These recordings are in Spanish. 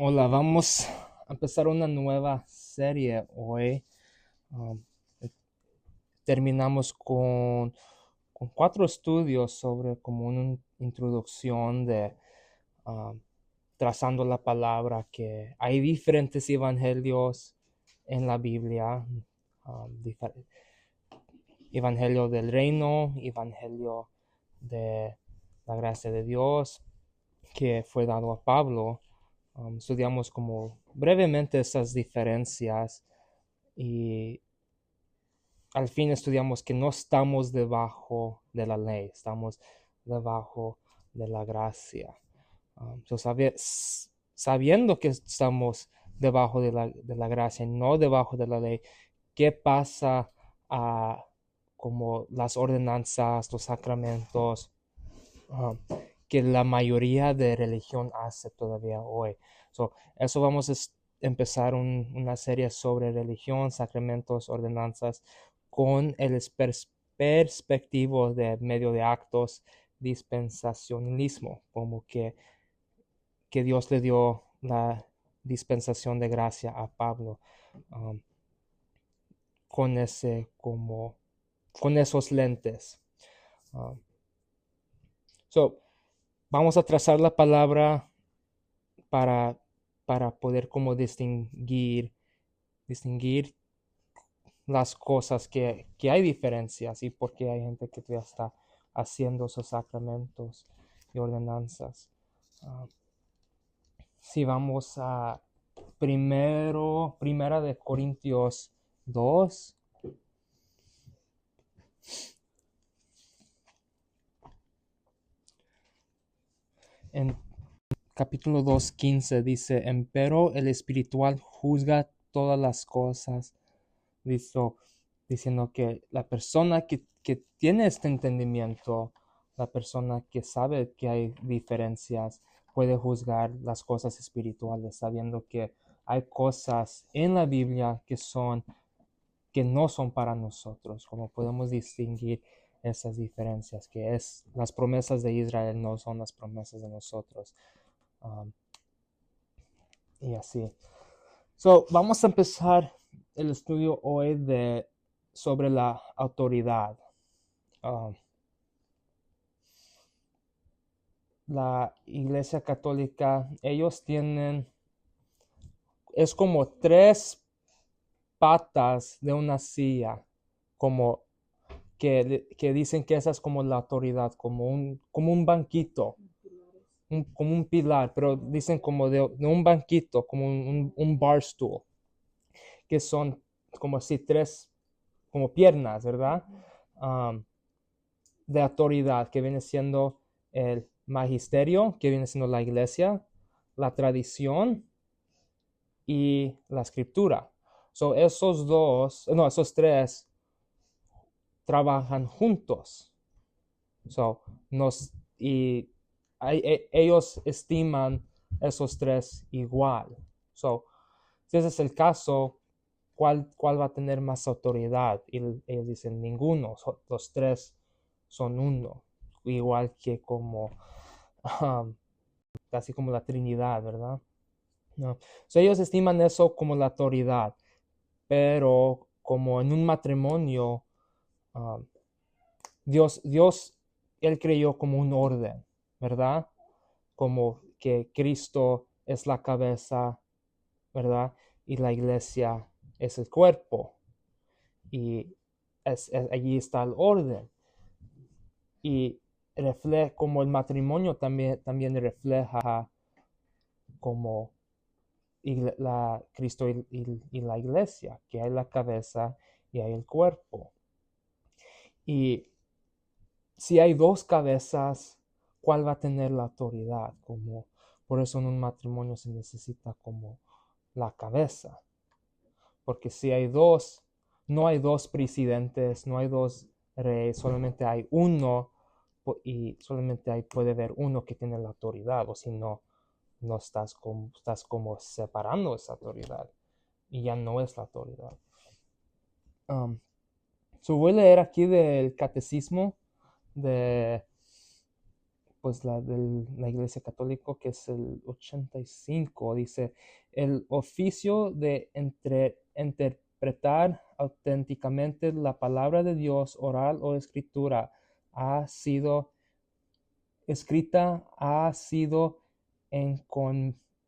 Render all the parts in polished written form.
Hola, vamos a empezar una nueva serie hoy. Um, Terminamos con 4 estudios sobre como una introducción de um, trazando la palabra, que hay diferentes evangelios en la Biblia. um, Evangelio del reino, evangelio de la gracia de Dios que fue dado a Pablo. Estudiamos como brevemente esas diferencias y al fin estudiamos que no estamos debajo de la ley, estamos debajo de la gracia. Sabiendo que estamos debajo de la gracia y no debajo de la ley, ¿qué pasa a como las ordenanzas, los sacramentos, um, que la mayoría de religión hace todavía hoy? Eso vamos a empezar una serie sobre religión, sacramentos, ordenanzas, con el perspectivo de medio de actos, dispensacionalismo, como que Dios le dio la dispensación de gracia a Pablo, um, con con esos lentes. Um, so, Vamos a trazar la palabra para, para poder como distinguir las cosas que hay diferencias y por qué hay gente que todavía está haciendo esos sacramentos y ordenanzas. Uh, si vamos a primera de Corintios 2. En capítulo 2:15 dice: empero el espiritual juzga todas las cosas, diciendo que la persona que tiene este entendimiento, la persona que sabe que hay diferencias, puede juzgar las cosas espirituales, sabiendo que hay cosas en la Biblia que no son para nosotros, como podemos distinguir esas diferencias, que es las promesas de Israel no son las promesas de nosotros. Um, y así. Vamos a empezar el estudio hoy sobre la autoridad. Um, la Iglesia Católica, ellos tienen, es como 3 patas de una silla, como que dicen que esa es como la autoridad, como un banquito, como un pilar, pero dicen como de un banquito, como un bar stool, que son como así 3 como piernas, ¿verdad? Um, de autoridad, que viene siendo el magisterio, que viene siendo la iglesia, la tradición y la escritura. Esos 3 trabajan juntos. Y ellos estiman esos 3 igual. Si ese es el caso, ¿cuál va a tener más autoridad? Y ellos dicen ninguno, los 3 son uno, igual que um, casi como la Trinidad, ¿verdad? No. Ellos estiman eso como la autoridad, pero como en un matrimonio, um, Dios, Él creyó como un orden, ¿verdad? Como que Cristo es la cabeza, ¿verdad? Y la iglesia es el cuerpo. Y allí está el orden. Y como el matrimonio también refleja como Cristo y la iglesia, que hay la cabeza y hay el cuerpo. Y si hay 2 cabezas, ¿cuál va a tener la autoridad? Por eso en un matrimonio se necesita como la cabeza. Porque si hay 2, no hay 2 presidentes, no hay 2 reyes, solamente hay uno, y solamente puede haber uno que tiene la autoridad, o si no, no estás como separando esa autoridad y ya no es la autoridad. Um, Voy a leer aquí del catecismo de pues la Iglesia Católica, que es el 85, dice, el oficio de interpretar auténticamente la palabra de Dios, oral o escritura, ha sido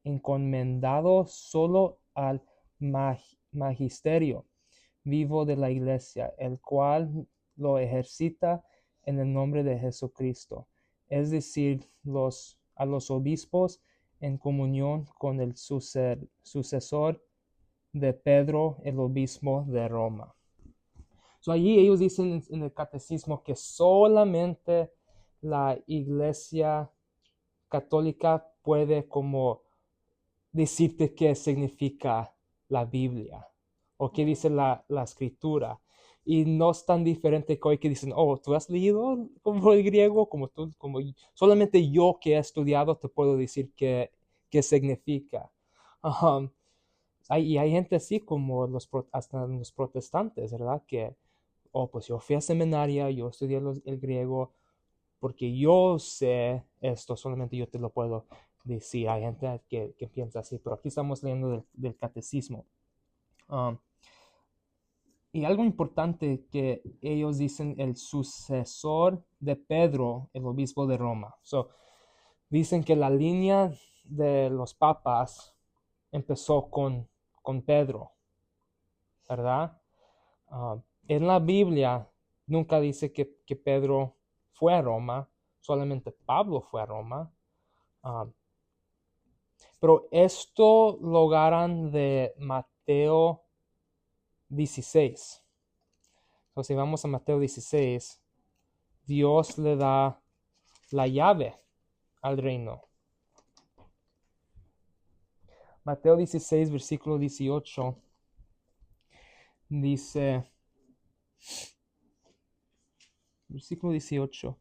encomendado solo al magisterio vivo de la Iglesia, el cual lo ejercita en el nombre de Jesucristo, es decir, a los obispos en comunión con el sucesor de Pedro, el obispo de Roma. Allí ellos dicen en el catecismo que solamente la Iglesia Católica puede como decirte qué significa la Biblia o qué dice la escritura. Y no es tan diferente que hoy que dicen, oh, ¿tú has leído como el griego? Solamente yo que he estudiado te puedo decir qué significa. Y hay gente así como hasta los protestantes, ¿verdad? Que, oh, pues yo fui a seminaria, yo estudié el griego, porque yo sé esto, solamente yo te lo puedo decir. Hay gente que piensa así, pero aquí estamos leyendo del catecismo. Y algo importante que ellos dicen, el sucesor de Pedro, el obispo de Roma. Dicen que la línea de los papas empezó con Pedro, ¿verdad? En la Biblia nunca dice que Pedro fue a Roma, solamente Pablo fue a Roma. Pero esto lo agarran de Mateo 16. Entonces, si vamos a Mateo 16, Dios le da la llave al reino. Mateo 16, versículo 18, dice, versículo 18,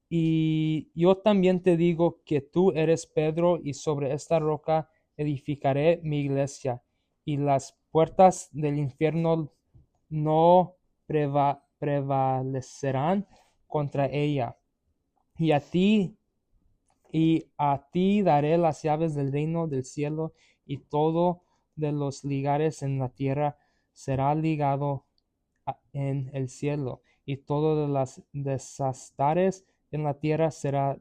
y yo también te digo que tú eres Pedro, y sobre esta roca edificaré mi iglesia, y las puertas del infierno no prevalecerán contra ella. Y a ti daré las llaves del reino del cielo, y todo de los ligares en la tierra será ligado en el cielo, y todo de las desastares en la tierra será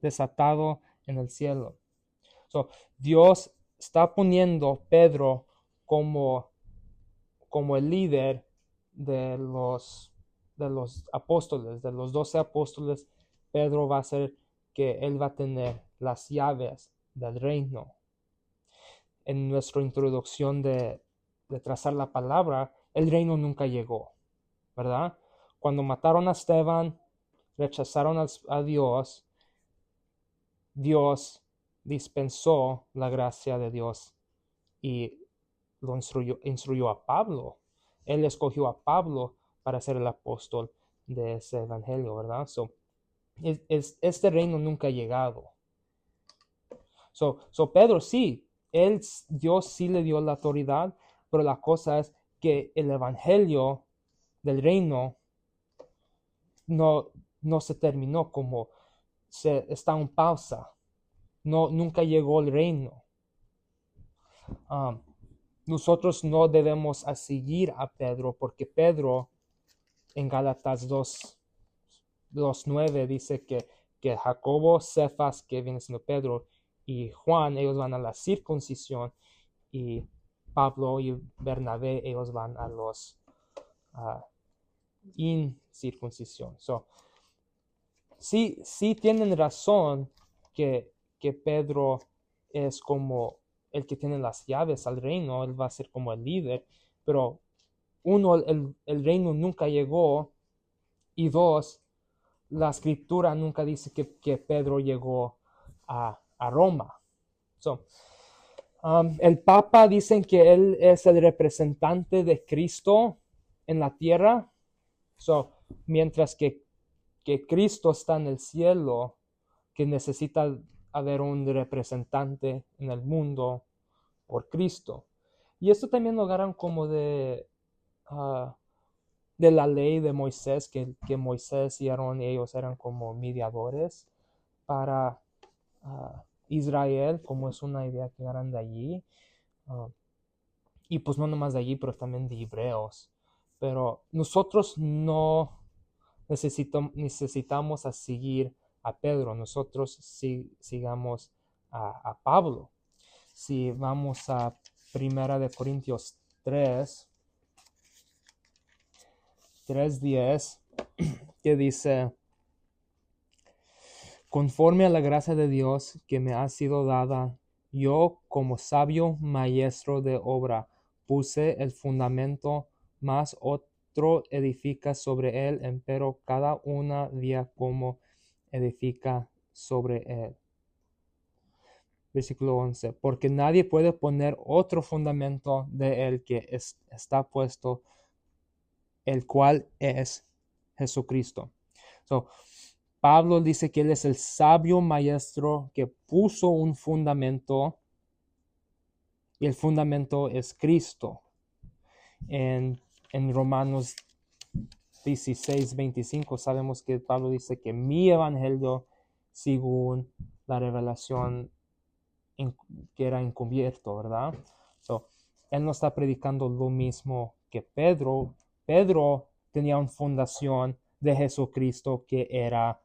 desatado en el cielo. Dios está poniendo Pedro como el líder de los apóstoles, de los 12 apóstoles. Pedro va a ser que él va a tener las llaves del reino. En nuestra introducción de trazar la palabra, el reino nunca llegó, ¿verdad? Cuando mataron a Esteban, rechazaron a Dios, Dios dispensó la gracia de Dios y lo instruyó a Pablo. Él escogió a Pablo para ser el apóstol de ese evangelio, ¿verdad? Este reino nunca ha llegado. Pedro sí, Dios sí le dio la autoridad, pero la cosa es que el evangelio del reino no se terminó, como está en pausa. Nunca llegó el reino. Nosotros no debemos seguir a Pedro, porque Pedro en Gálatas 2:9 dice que Jacobo, Cefas, que viene siendo Pedro, y Juan, ellos van a la circuncisión, y Pablo y Bernabé, ellos van a los incircuncisión. Sí tienen razón que Pedro es como el que tiene las llaves al reino, él va a ser como el líder, pero uno, el reino nunca llegó, y dos, la escritura nunca dice que Pedro llegó a Roma. El Papa dicen que él es el representante de Cristo en la tierra. Mientras que Cristo está en el cielo, que necesita haber un representante en el mundo por Cristo. Y esto también lo agarran como de de la ley de Moisés, que Moisés y Aarón, ellos eran como mediadores para Israel, como es una idea que eran de allí. Y pues no nomás de allí, pero también de hebreos. Pero nosotros no necesitamos a seguir a Pedro, nosotros sigamos a Pablo. Si vamos a Primera de Corintios 3:10, que dice: conforme a la gracia de Dios que me ha sido dada, yo como sabio maestro de obra puse el fundamento, mas otro edifica sobre él, empero cada una día como edifica sobre él. Versículo 11. Porque nadie puede poner otro fundamento de él que está puesto, el cual es Jesucristo. Pablo dice que él es el sabio maestro que puso un fundamento, y el fundamento es Cristo. En Romanos 16:25 sabemos que Pablo dice que mi evangelio, según la revelación que era encubierto, ¿verdad? Él no está predicando lo mismo que Pedro. Pedro tenía una fundación de Jesucristo que era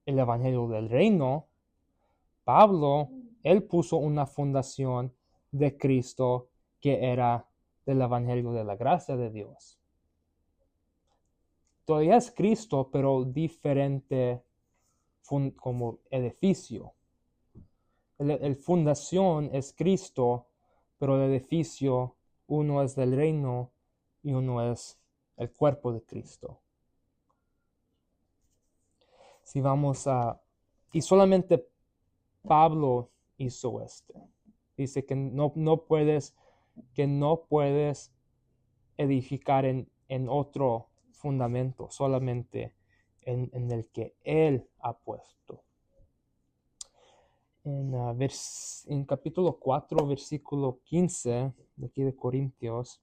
el evangelio del reino. Pablo, él puso una fundación de Cristo que era del evangelio de la gracia de Dios. Todavía es Cristo, pero diferente como edificio. El fundación es Cristo, pero el edificio, uno es del reino y uno es el cuerpo de Cristo. Si vamos y solamente Pablo hizo dice que no puedes edificar en otro fundamento, solamente en el que él ha puesto. En capítulo 4, versículo 15, de aquí de Corintios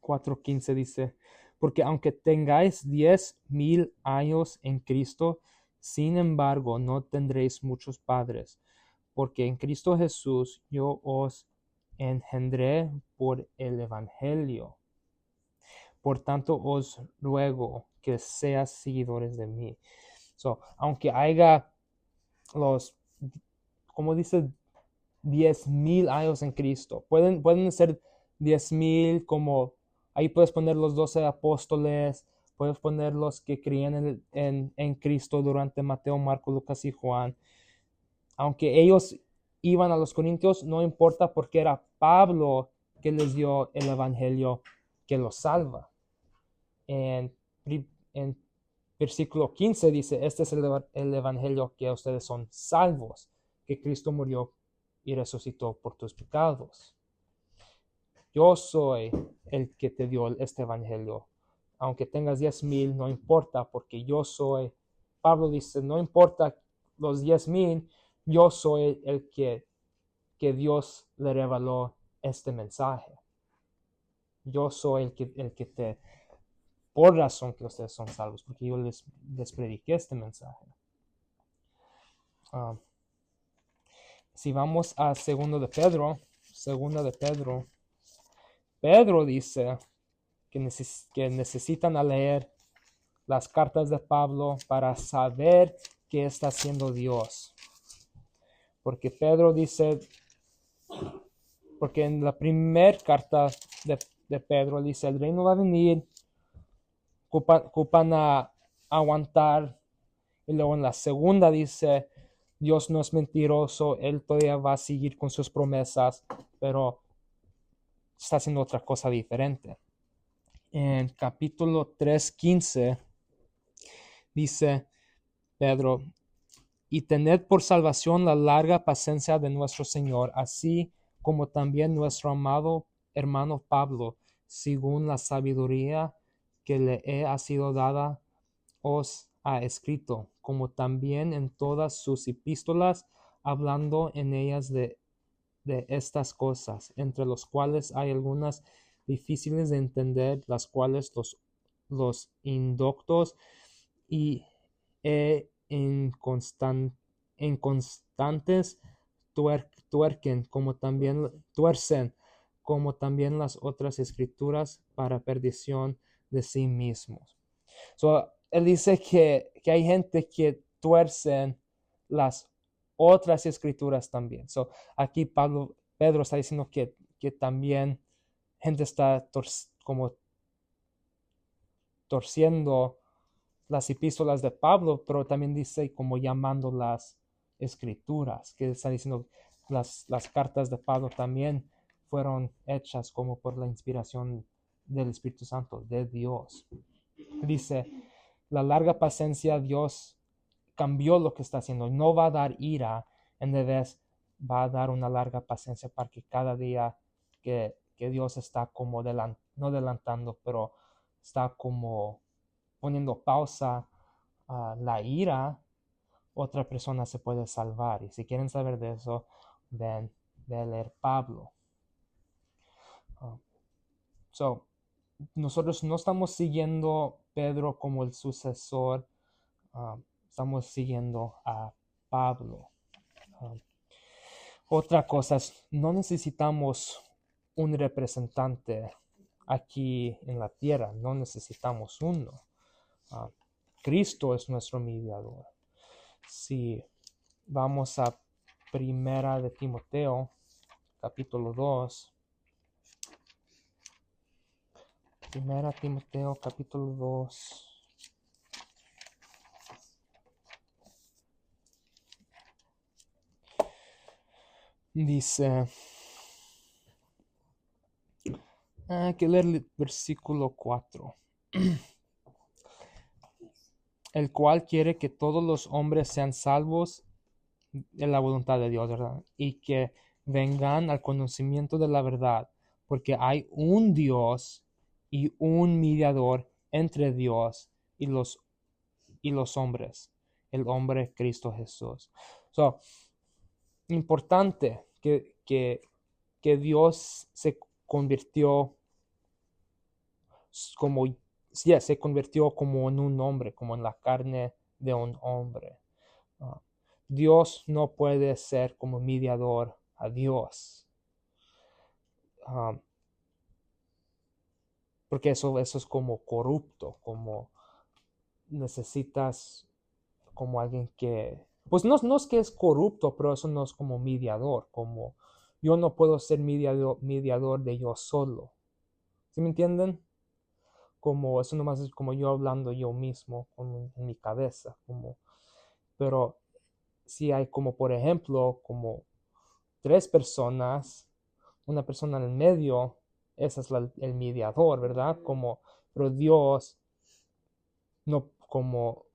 4:15 dice: porque aunque tengáis 10,000 años en Cristo, sin embargo no tendréis muchos padres, porque en Cristo Jesús yo os engendré por el evangelio. Por tanto os ruego que seas seguidores de mí. Aunque haya como dice, 10,000 años en Cristo, pueden ser 10,000, como ahí puedes poner los 12 apóstoles, puedes poner los que creían en Cristo durante Mateo, Marcos, Lucas y Juan. Aunque ellos iban a los Corintios, no importa, porque era Pablo que les dio el evangelio que los salva. En versículo 15 dice: este es el evangelio que ustedes son salvos, que Cristo murió y resucitó por tus pecados. Yo soy el que te dio este evangelio. Aunque tengas 10,000, no importa, porque yo soy. Pablo dice: no importa los 10,000, yo soy el que Dios le reveló este mensaje. Yo soy el que te, por razón que ustedes son salvos, porque yo les prediqué este mensaje. Si vamos a segunda de Pedro, Pedro dice que necesitan leer las cartas de Pablo para saber qué está haciendo Dios. Porque Pedro dice, porque en la primera carta de Pedro dice: el reino va a venir, ocupan a aguantar. Y luego en la segunda dice: Dios no es mentiroso, Él todavía va a seguir con sus promesas, pero está haciendo otra cosa diferente. En capítulo 3:15 dice Pedro: y tened por salvación la larga paciencia de nuestro Señor, así como también nuestro amado hermano Pablo, según la sabiduría que le ha sido dada, os ha escrito, como también en todas sus epístolas, hablando en ellas de estas cosas, entre los cuales hay algunas difíciles de entender, las cuales los indoctos y inconstantes tuercen, como también las otras escrituras para perdición de sí mismos. So, él dice que hay gente que tuercen las otras escrituras también. So, aquí Pedro está diciendo que también gente está como torciendo las epístolas de Pablo, pero también dice como llamando las escrituras, que está diciendo las cartas de Pablo también fueron hechas como por la inspiración del Espíritu Santo, de Dios. Dice, la larga paciencia Dios cambió lo que está haciendo. No va a dar ira, en vez va a dar una larga paciencia para que cada día que Dios está como no adelantando, pero está como poniendo pausa a la ira, otra persona se puede salvar. Y si quieren saber de eso, ven a leer Pablo. So, nosotros no estamos siguiendo Pedro como el sucesor, estamos siguiendo a Pablo. Otra cosa es, no necesitamos un representante aquí en la tierra, no necesitamos uno. Cristo es nuestro mediador. Si vamos a Primera de Timoteo, capítulo 2. Primera Timoteo, capítulo 2. Dice, hay que leer el versículo 4. El cual quiere que todos los hombres sean salvos en la voluntad de Dios, ¿verdad? Y que vengan al conocimiento de la verdad, porque hay un Dios y un mediador entre Dios y los hombres, el hombre Cristo Jesús. So, importante que Dios se convirtió se convirtió como en un hombre, como en la carne de un hombre. Dios no puede ser como mediador a Dios. Porque eso es como corrupto, como necesitas como alguien que, pues no es que es corrupto, pero eso no es como mediador, como yo no puedo ser mediador de yo solo. ¿Sí me entienden? Como eso nomás es como yo hablando yo mismo como en mi cabeza, pero si hay como por ejemplo como 3 personas, una persona en el medio, ese es el mediador, ¿verdad? Pero Dios no como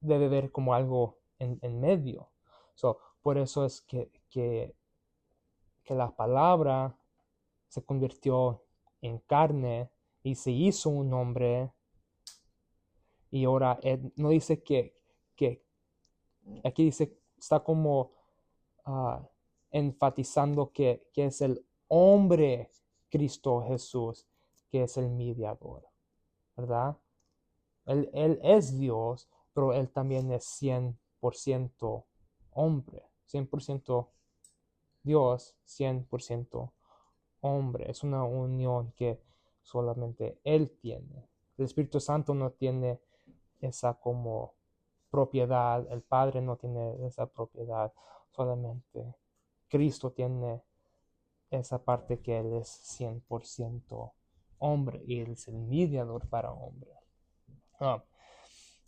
debe ver como algo en medio. So, por eso es que la palabra se convirtió en carne y se hizo un hombre. Y ahora no dice que aquí dice, está como enfatizando que es el hombre Cristo Jesús, que es el mediador, ¿verdad? Él es Dios, pero Él también es 100% hombre, 100% Dios, 100% hombre. Es una unión que solamente Él tiene. El Espíritu Santo no tiene esa como propiedad, el Padre no tiene esa propiedad, solamente Cristo tiene esa parte que Él es 100% hombre y Él es el mediador para hombre.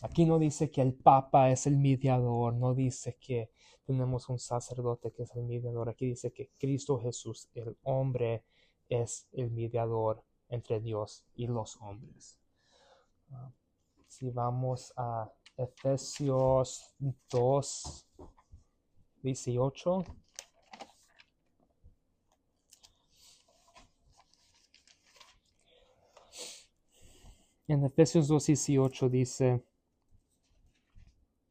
Aquí no dice que el Papa es el mediador, no dice que tenemos un sacerdote que es el mediador, aquí dice que Cristo Jesús, el hombre, es el mediador entre Dios y los hombres. Si vamos a Efesios 2, 18. En Efesios 2, 18 dice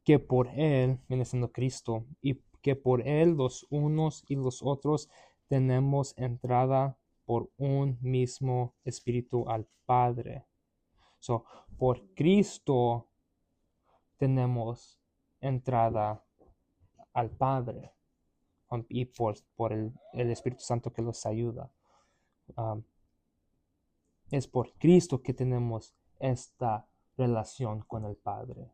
que por Él, viene siendo Cristo, y que por Él los unos y los otros tenemos entrada por un mismo espíritu al Padre. So, por Cristo tenemos entrada al Padre y por el Espíritu Santo que los ayuda. Es por Cristo que tenemos esta relación con el Padre,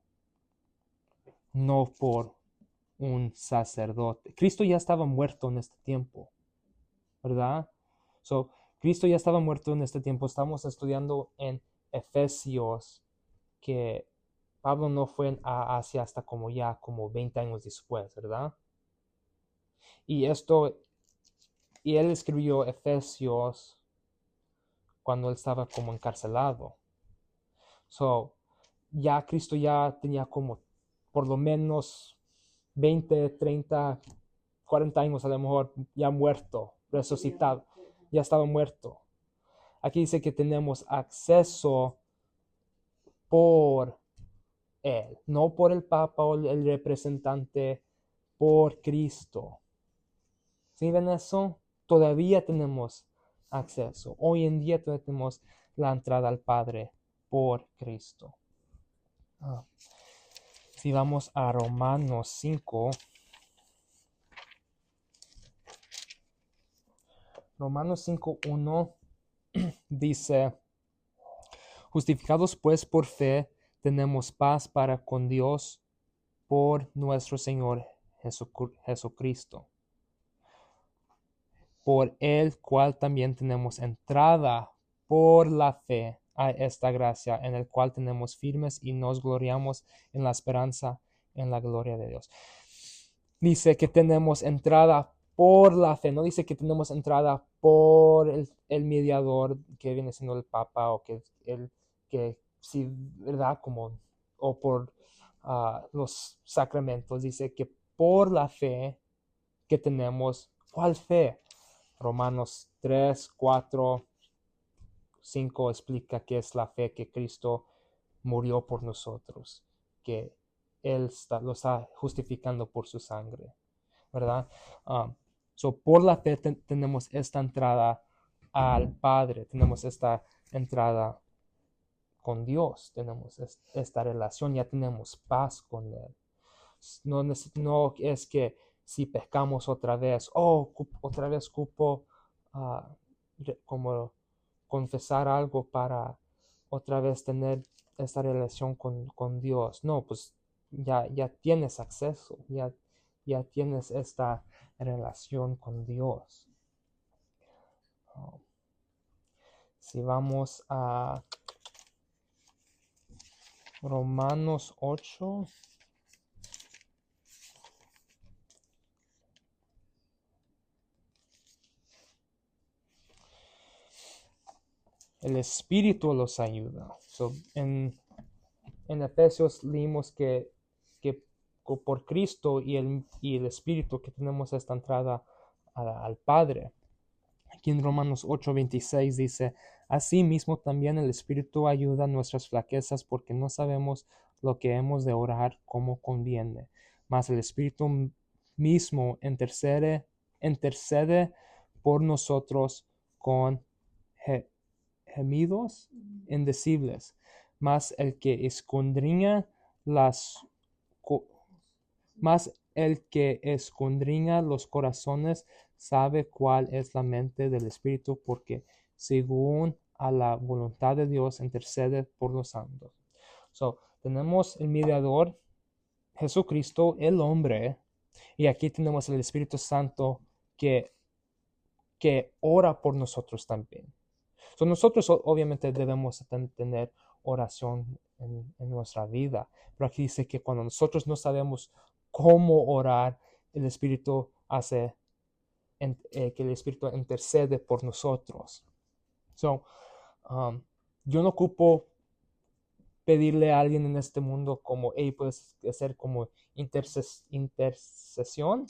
no por un sacerdote. Cristo ya estaba muerto en este tiempo, ¿verdad? So, Cristo ya estaba muerto en este tiempo. Estamos estudiando en Efesios que Pablo no fue a Asia hasta como 20 años después, ¿verdad? Y él escribió Efesios cuando él estaba como encarcelado. So, ya Cristo ya tenía como por lo menos 20, 30, 40 años a lo mejor ya muerto, resucitado, ya estaba muerto. Aquí dice que tenemos acceso por Él, no por el Papa o el representante, por Cristo. ¿Sí ven eso? Todavía tenemos acceso. Hoy en día todavía tenemos la entrada al Padre por Cristo. Si vamos a Romanos 5, Romanos 5:1 dice: justificados pues por fe, tenemos paz para con Dios por nuestro Señor Jesucristo, por el cual también tenemos entrada por la fe a esta gracia, en el cual tenemos firmes y nos gloriamos en la esperanza, en la gloria de Dios. Dice que tenemos entrada por la fe, no dice que tenemos entrada por el mediador que viene siendo el Papa o que sí, ¿verdad? O por los sacramentos. Dice que por la fe que tenemos. ¿Cuál fe? Romanos 3, 4, 5 explica que es la fe que Cristo murió por nosotros, que Él lo está justificando por su sangre, ¿verdad? Por la fe tenemos esta entrada al Padre, tenemos esta entrada con Dios, tenemos esta relación, ya tenemos paz con Él. No es que si pecamos otra vez, otra vez cupo como confesar algo para otra vez tener esta relación con Dios. No, pues ya tienes acceso, ya tienes esta relación con Dios. Si vamos a Romanos 8. El Espíritu los ayuda. En Efesios leímos que por Cristo y el Espíritu que tenemos esta entrada al Padre. Aquí en Romanos 8:26 dice: asimismo también el Espíritu ayuda a nuestras flaquezas, porque no sabemos lo que hemos de orar como conviene, mas el Espíritu mismo intercede por nosotros con gemidos indecibles, mas el que escudriña los corazones sabe cuál es la mente del Espíritu, porque según a la voluntad de Dios intercede por los santos. Tenemos el mediador, Jesucristo, el hombre, y aquí tenemos el Espíritu Santo que ora por nosotros también. Nosotros obviamente debemos tener oración en nuestra vida, pero aquí dice que cuando nosotros no sabemos cómo orar, el Espíritu hace que el Espíritu intercede por nosotros. Yo no ocupo pedirle a alguien en este mundo como, puedes hacer como intercesión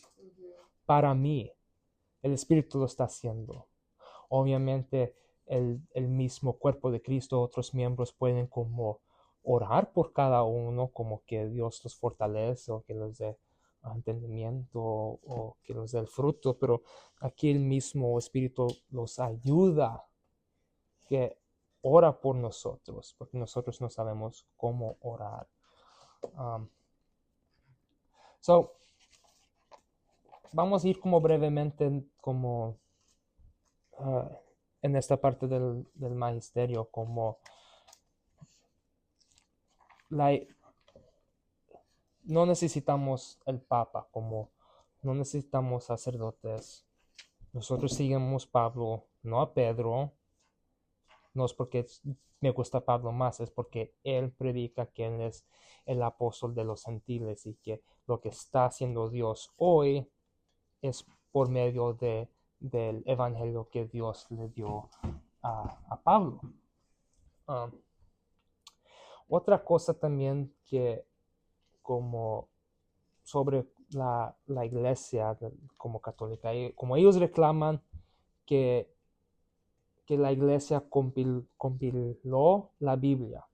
para mí. El Espíritu lo está haciendo. Obviamente el mismo cuerpo de Cristo, otros miembros pueden como orar por cada uno, como que Dios los fortalece o que les dé entendimiento o que nos dé el fruto, pero aquí el mismo Espíritu los ayuda, que ora por nosotros, porque nosotros no sabemos cómo orar. So, vamos a ir como brevemente como en esta parte del magisterio, como no necesitamos el Papa, como no necesitamos sacerdotes. Nosotros seguimos Pablo, no a Pedro. No es porque me gusta Pablo más, es porque él predica que él es el apóstol de los gentiles y que lo que está haciendo Dios hoy es por medio del evangelio que Dios le dio a Pablo. Otra cosa también que como sobre la iglesia como católica, como ellos reclaman que la iglesia compiló la Biblia,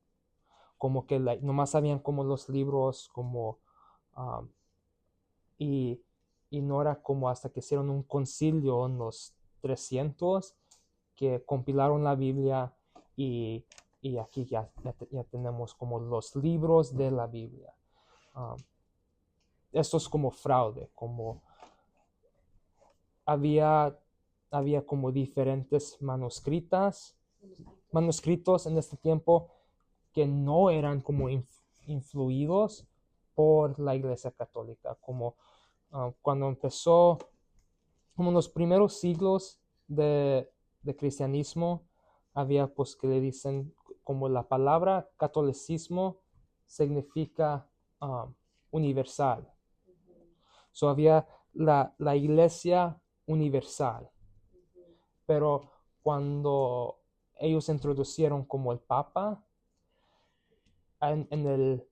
como que nomás sabían como los libros, como y no era como hasta que hicieron un concilio en los 300 que compilaron la Biblia y aquí ya tenemos como los libros de la Biblia. Esto es como fraude, como había como diferentes manuscritos en este tiempo que no eran como influidos por la Iglesia Católica, como cuando empezó, como en los primeros siglos de cristianismo, había pues que le dicen como la palabra catolicismo significa universal. So había la iglesia universal. Pero cuando ellos introducieron como el Papa, en el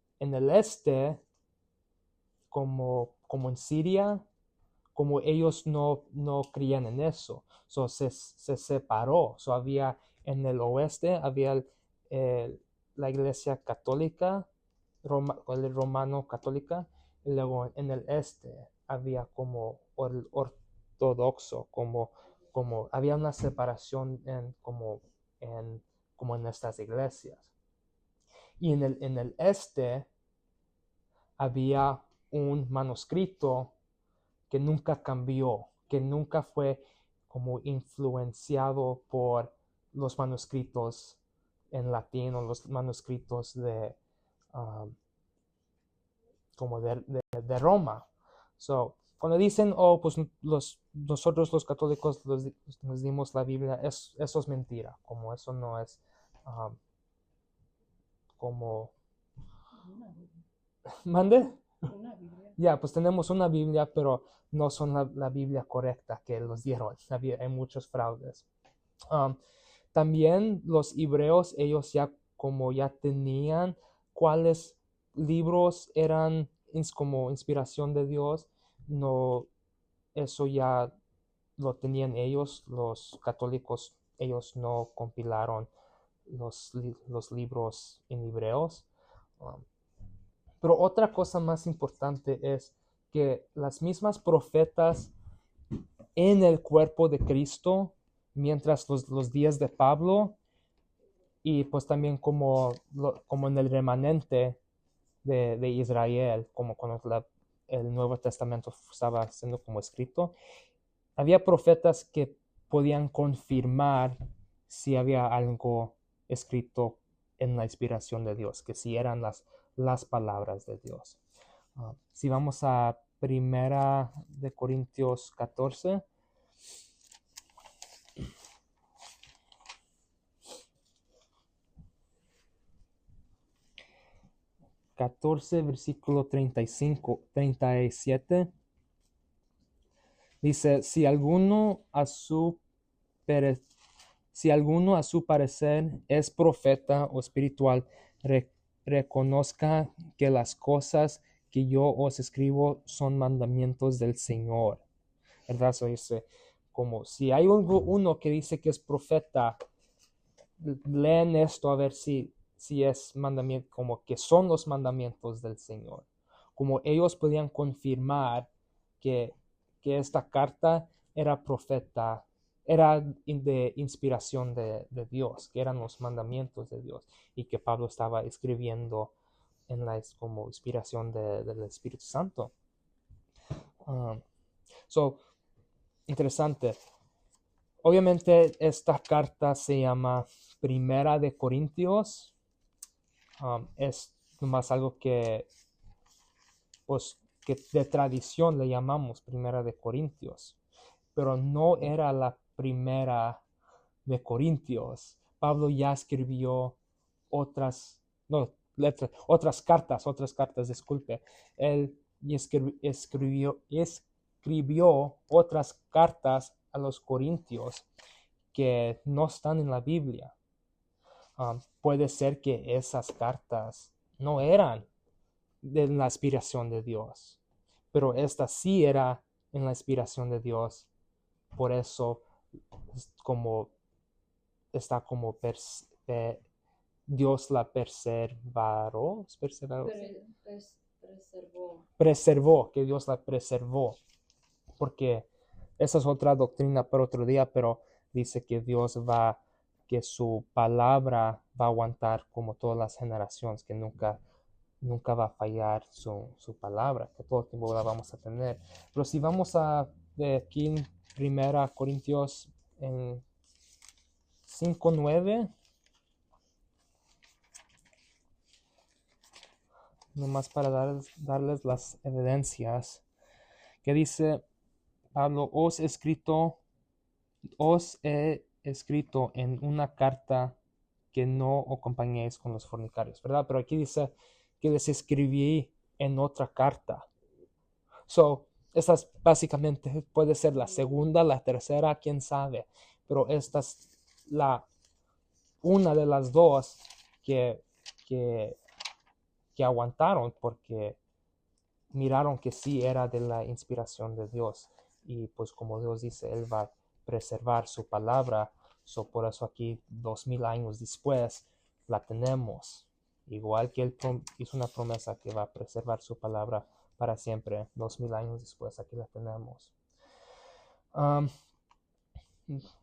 este, como en Siria, como ellos no creían en eso, so se separó. So había en el oeste, había la iglesia católica, el romano católica, y luego en el este había como el ortodoxo, como había una separación como en estas iglesias. Y en el este había un manuscrito que nunca cambió, que nunca fue como influenciado por los manuscritos en latín o los manuscritos como de Roma. So, cuando dicen, pues nosotros los católicos nos dimos la Biblia, eso es mentira, como eso no es como... ¿Mande? Ya, pues tenemos una Biblia, pero no son la Biblia correcta que los dieron. Hay muchos fraudes. También los hebreos, ellos ya tenían cuáles libros eran como inspiración de Dios. No, eso ya lo tenían ellos, los católicos. Ellos no compilaron los libros en hebreos. Pero otra cosa más importante es que las mismas profetas en el cuerpo de Cristo, mientras los días de Pablo, y pues también como en el remanente de Israel, como cuando el Nuevo Testamento estaba siendo como escrito, había profetas que podían confirmar si había algo escrito en la inspiración de Dios, que si eran las palabras de Dios. Si vamos a Primera de Corintios 14. 14, versículo 37. Dice, si alguno a su parecer es profeta o espiritual, reconozca que las cosas que yo os escribo son mandamientos del Señor. ¿Verdad? So dice, como si hay uno que dice que es profeta, leen esto a ver si es mandamiento, como que son los mandamientos del Señor. como ellos podían confirmar que esta carta era profeta, era de inspiración de Dios, que eran los mandamientos de Dios, y que Pablo estaba escribiendo en la como inspiración del Espíritu Santo. Interesante. Obviamente esta carta se llama Primera de Corintios. Es más algo que, pues, que de tradición le llamamos Primera de Corintios, pero no era la primera de Corintios. Pablo ya escribió otras, no, otras cartas, disculpe. Él escribió otras cartas a los corintios que no están en la Biblia. Puede ser que esas cartas no eran de la inspiración de Dios, pero esta sí era en la inspiración de Dios. Por eso como está como Dios la preservó, que Dios la preservó, porque esa es otra doctrina para otro día, pero dice que que su palabra va a aguantar como todas las generaciones, que nunca va a fallar su palabra, que todo el tiempo la vamos a tener. Pero si vamos de aquí en 1 Corintios en 5:9, nomás para darles las evidencias, que dice Pablo, os he escrito en una carta que no os acompañéis con los fornicarios, ¿verdad? Pero aquí dice que les escribí en otra carta. Esta básicamente puede ser la segunda, la tercera, quién sabe, pero esta es una de las dos que aguantaron, porque miraron que sí era de la inspiración de Dios, y pues como Dios dice, Él va a preservar su palabra. Por eso aquí 2000 años después la tenemos, igual que Él hizo una promesa que va a preservar su palabra para siempre. 2000 años después aquí la tenemos.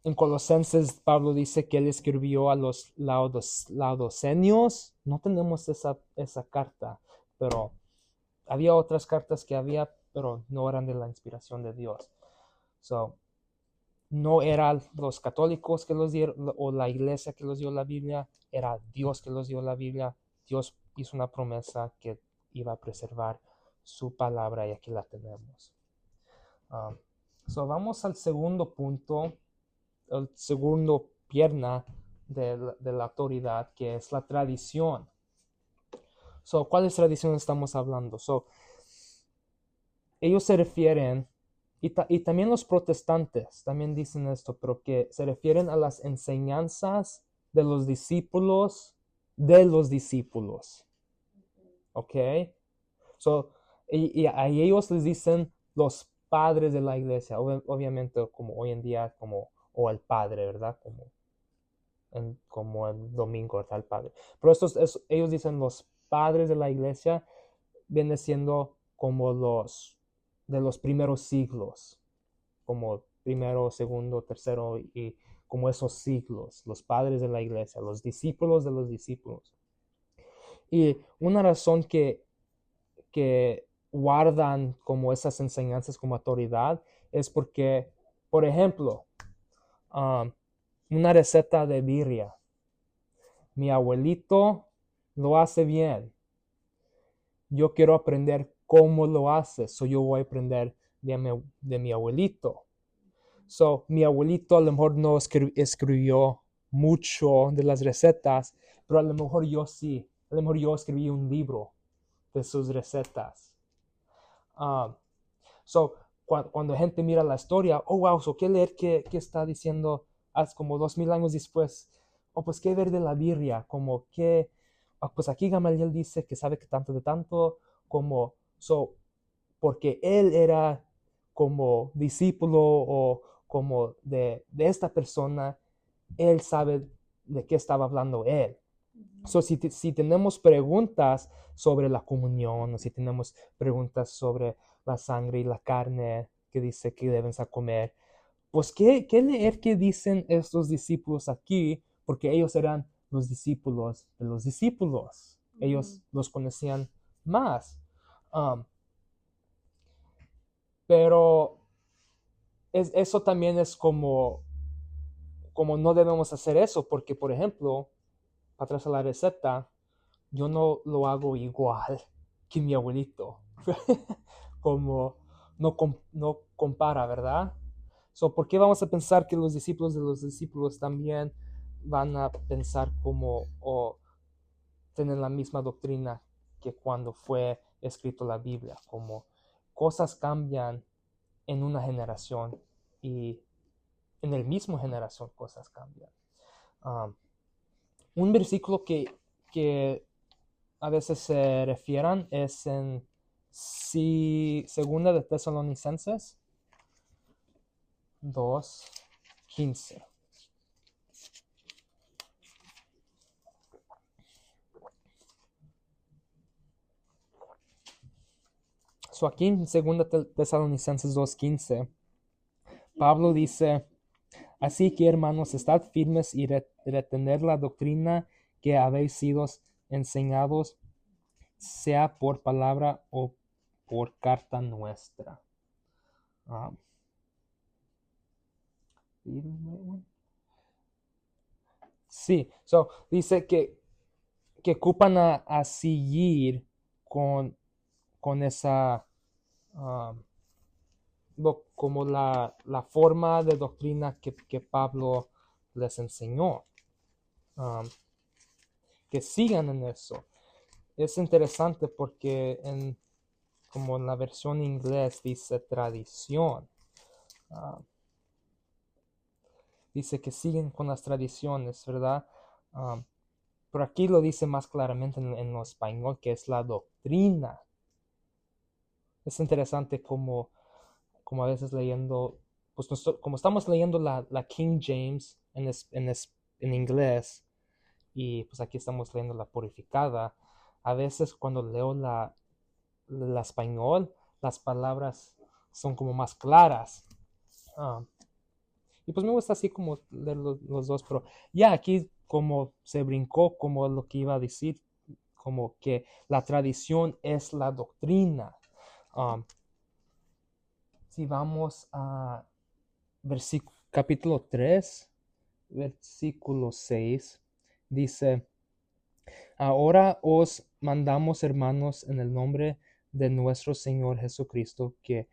En Colosenses, Pablo dice que él escribió a los laodicenios. No tenemos esa carta, pero había otras cartas pero no eran de la inspiración de Dios. No eran los católicos que los dieron, o la iglesia que los dio la Biblia, era Dios que los dio la Biblia. Dios hizo una promesa que iba a preservar su palabra, y aquí la tenemos. Vamos al segundo punto, el segundo pierna de la autoridad, que es la tradición. ¿Cuáles tradiciones estamos hablando? Ellos se refieren, y también los protestantes también dicen esto, pero que se refieren a las enseñanzas de los discípulos de los discípulos. ¿Ok? Y a ellos les dicen los padres de la iglesia, obviamente como hoy en día, o el padre, ¿verdad? Como el domingo está el padre. Pero ellos dicen los padres de la iglesia, viene siendo como de los primeros siglos, como primero, segundo, tercero, y como esos siglos, los padres de la iglesia, los discípulos de los discípulos. Y una razón que guardan como esas enseñanzas como autoridad es porque, por ejemplo, una receta de birria, mi abuelito lo hace bien, yo quiero aprender cómo lo hace, yo voy a aprender de mi abuelito. Mi abuelito a lo mejor no escribió mucho de las recetas, pero a lo mejor yo sí. A lo mejor yo escribí un libro de sus recetas. Cuando gente mira la historia, oh wow, ¿qué leer? ¿Qué está diciendo como 2000 años después? Pues qué ver de la birria, como que, pues aquí Gamaliel dice que sabe que tanto de tanto, como, porque él era como discípulo o como de esta persona, él sabe de qué estaba hablando él. So, si tenemos preguntas sobre la comunión, o si tenemos preguntas sobre la sangre y la carne que dice que deben comer, pues ¿qué leer qué dicen estos discípulos aquí? Porque ellos eran los discípulos de los discípulos. Ellos los conocían más. Um, pero eso también es como no debemos hacer eso, porque por ejemplo, para atrás a la receta, yo no lo hago igual que mi abuelito. Como no compara, ¿verdad? So, ¿por qué vamos a pensar que los discípulos de los discípulos también van a pensar como o tener la misma doctrina que cuando fue escrito la Biblia? Como cosas cambian en una generación y en el mismo generación cosas cambian. Um, un versículo que a veces se refieran es en segunda de Tesalonicenses 2:15. So aquí en segunda Tesalonicenses 2:15, Pablo dice: así que hermanos, estad firmes y retener la doctrina que habéis sido enseñados, sea por palabra o por carta nuestra. Sí, so dice que ocupan a seguir con esa, como la forma de doctrina que Pablo les enseñó. Que sigan en eso. Es interesante porque como en la versión inglés dice tradición. Dice que siguen con las tradiciones, ¿verdad? Pero aquí lo dice más claramente en lo español, que es la doctrina. Es interesante como a veces leyendo, pues como estamos leyendo la King James en inglés, y pues aquí estamos leyendo la purificada, a veces cuando leo la español, las palabras son como más claras. Y pues me gusta así como leer los dos, pero ya aquí como se brincó como lo que iba a decir, como que la tradición es la doctrina. Si vamos a capítulo 3, versículo 6, dice: ahora os mandamos, hermanos, en el nombre de nuestro Señor Jesucristo, que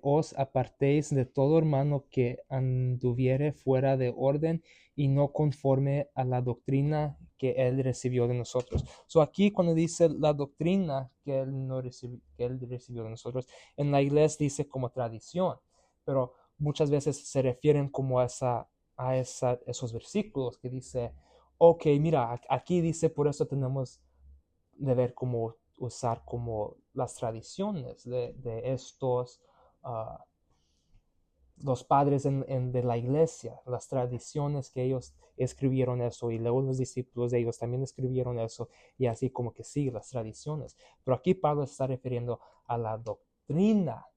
os apartéis de todo hermano que anduviere fuera de orden y no conforme a la doctrina que él recibió de nosotros. So aquí cuando dice la doctrina que él, no que él recibió de nosotros, en la iglesia dice como tradición, pero muchas veces se refieren como a esos versículos que dice, ok, mira, aquí dice, por eso tenemos de ver cómo usar como las tradiciones de estos los padres de la iglesia, las tradiciones que ellos escribieron eso, y luego los discípulos de ellos también escribieron eso, y así como que sí, las tradiciones. Pero aquí Pablo está refiriendo a la doctrina,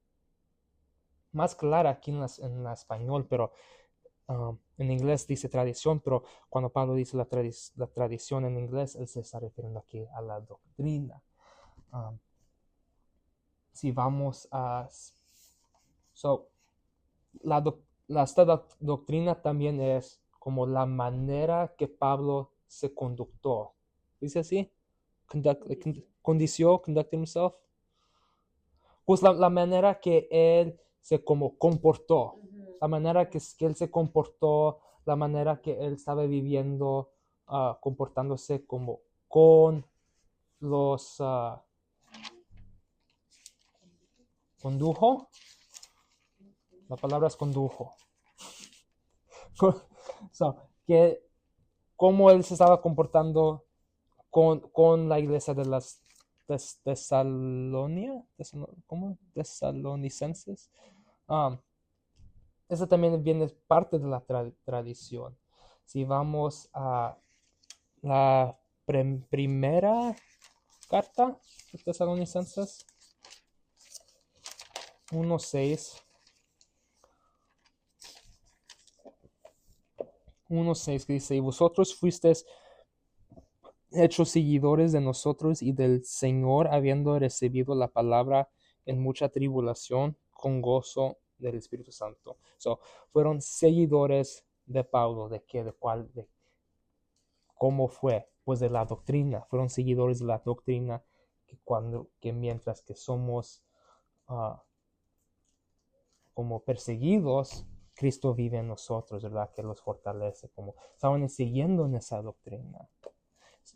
más clara aquí en la español, pero en inglés dice tradición, pero cuando Pablo dice la tradición en inglés, él se está refiriendo aquí a la doctrina. Si vamos a... So, esta doctrina también es como la manera que Pablo se conductó. ¿Dice así? Conduct himself. Pues la manera que él se como comportó, la manera que él se comportó, la manera que él estaba viviendo, comportándose como con los condujo. La palabra es condujo. So, que cómo él se estaba comportando con la iglesia de las ¿cómo? Tesalonicenses. Eso también viene parte de la tradición. Si vamos a la primera carta de Tesalonicenses 1:6. 1:6 que dice, y vosotros fuisteis hechos seguidores de nosotros y del Señor, habiendo recibido la palabra en mucha tribulación, con gozo del Espíritu Santo. So, fueron seguidores de Pablo. ¿De qué? ¿De cuál? ¿De cómo fue? Pues de la doctrina. Fueron seguidores de la doctrina que mientras que somos como perseguidos, Cristo vive en nosotros, ¿verdad? Que los fortalece, como estaban siguiendo en esa doctrina.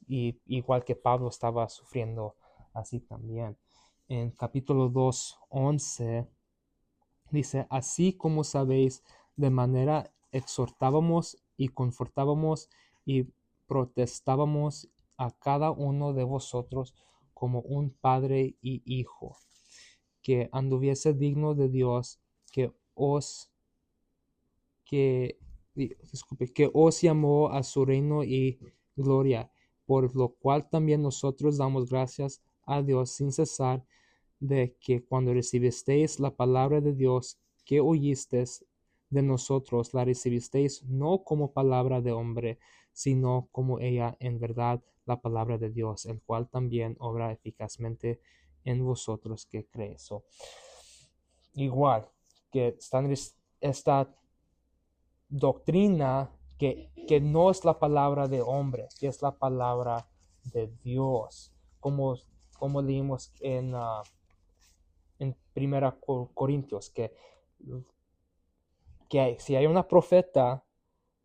Y igual que Pablo estaba sufriendo así también. En capítulo 2:11 dice, así como sabéis, de manera exhortábamos y confortábamos y protestábamos a cada uno de vosotros como un padre y hijo, que anduviese digno de Dios, que os que os llamó a su reino y gloria, por lo cual también nosotros damos gracias a Dios sin cesar, de que cuando recibisteis la palabra de Dios que oísteis de nosotros, la recibisteis no como palabra de hombre, sino como ella en verdad la palabra de Dios, el cual también obra eficazmente en vosotros que creéis. So, igual que esta doctrina que no es la palabra de hombre, que es la palabra de Dios, como leímos en 1 Corintios, que si hay una profeta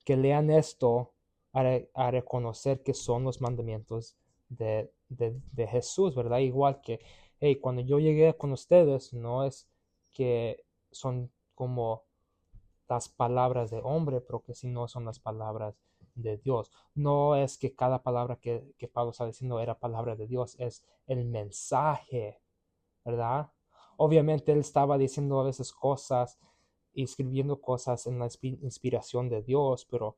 que lean esto a reconocer que son los mandamientos de Jesús, ¿verdad? Igual que, hey, cuando yo llegué con ustedes, no es que son como las palabras de hombre, pero que si no son las palabras de Dios. No es que cada palabra que Pablo está diciendo era palabra de Dios, es el mensaje, ¿verdad? Obviamente él estaba diciendo a veces cosas y escribiendo cosas en la inspiración de Dios, pero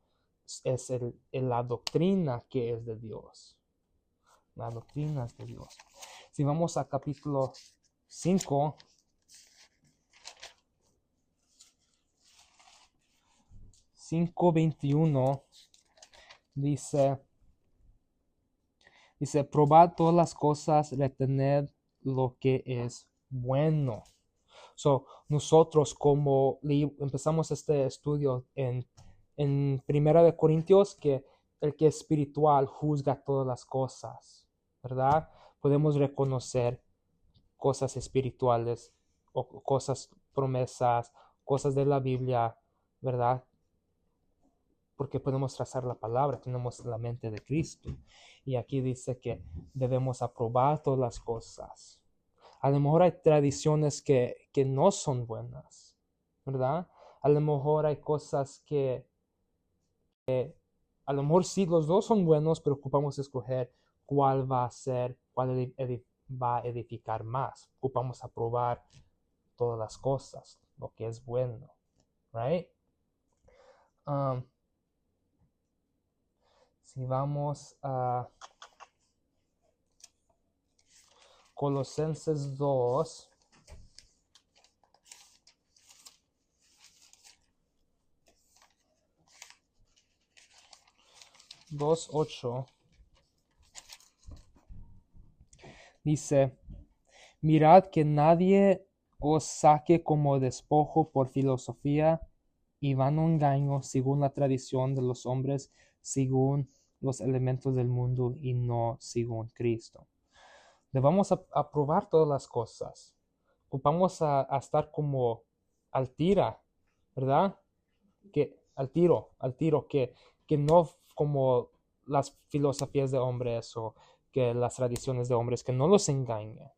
es la doctrina que es de Dios. La doctrina es de Dios. Si vamos a capítulo 5, 5:21, dice, probad todas las cosas, retened lo que es bueno. So, nosotros como empezamos este estudio en 1 Corintios, que el que es espiritual juzga todas las cosas, ¿verdad? Podemos reconocer cosas espirituales o cosas, promesas, cosas de la Biblia, ¿verdad? Porque podemos trazar la palabra, tenemos la mente de Cristo. Y aquí dice que debemos aprobar todas las cosas. A lo mejor hay tradiciones que no son buenas, ¿verdad? A lo mejor hay cosas a lo mejor sí, los dos son buenos, pero ocupamos escoger cuál va a ser, cuál va a edificar más. Ocupamos aprobar todas las cosas, lo que es bueno, right? Si vamos a Colosenses 2, 2:8, dice, mirad que nadie os saque como despojo por filosofía y vano engaño, según la tradición de los hombres, según los elementos del mundo y no según Cristo. Debemos aprobar todas las cosas. Ocupamos a estar como al tira, ¿verdad? Al tiro, que no como las filosofías de hombres o que las tradiciones de hombres, que no los engañen.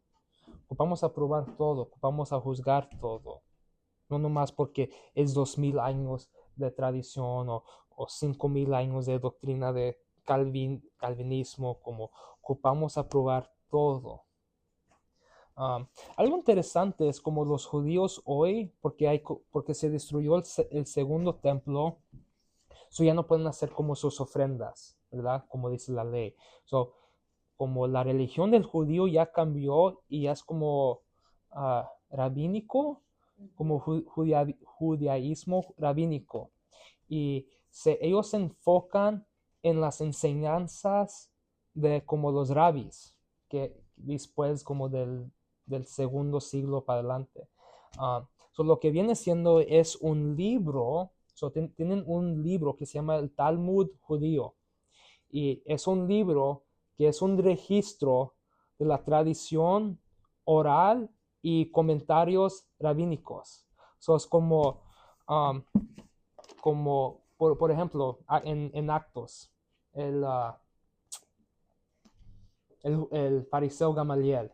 Ocupamos a probar todo, ocupamos a juzgar todo. No nomás porque es 2000 años de tradición o 5000 años de doctrina de calvinismo, como ocupamos a probar todo. Algo interesante es como los judíos hoy, porque se destruyó el segundo templo, so ya no pueden hacer como sus ofrendas, ¿verdad? Como dice la ley. So, como la religión del judío ya cambió y ya es como rabínico, como judaísmo rabínico. Y ellos se enfocan en las enseñanzas de como los rabis, que después como del segundo siglo para adelante. So lo que viene siendo es un libro, tienen un libro que se llama el Talmud judío, y es un libro que es un registro de la tradición oral y comentarios rabínicos. So es um, como por ejemplo, en Actos, el, uh, el fariseo Gamaliel,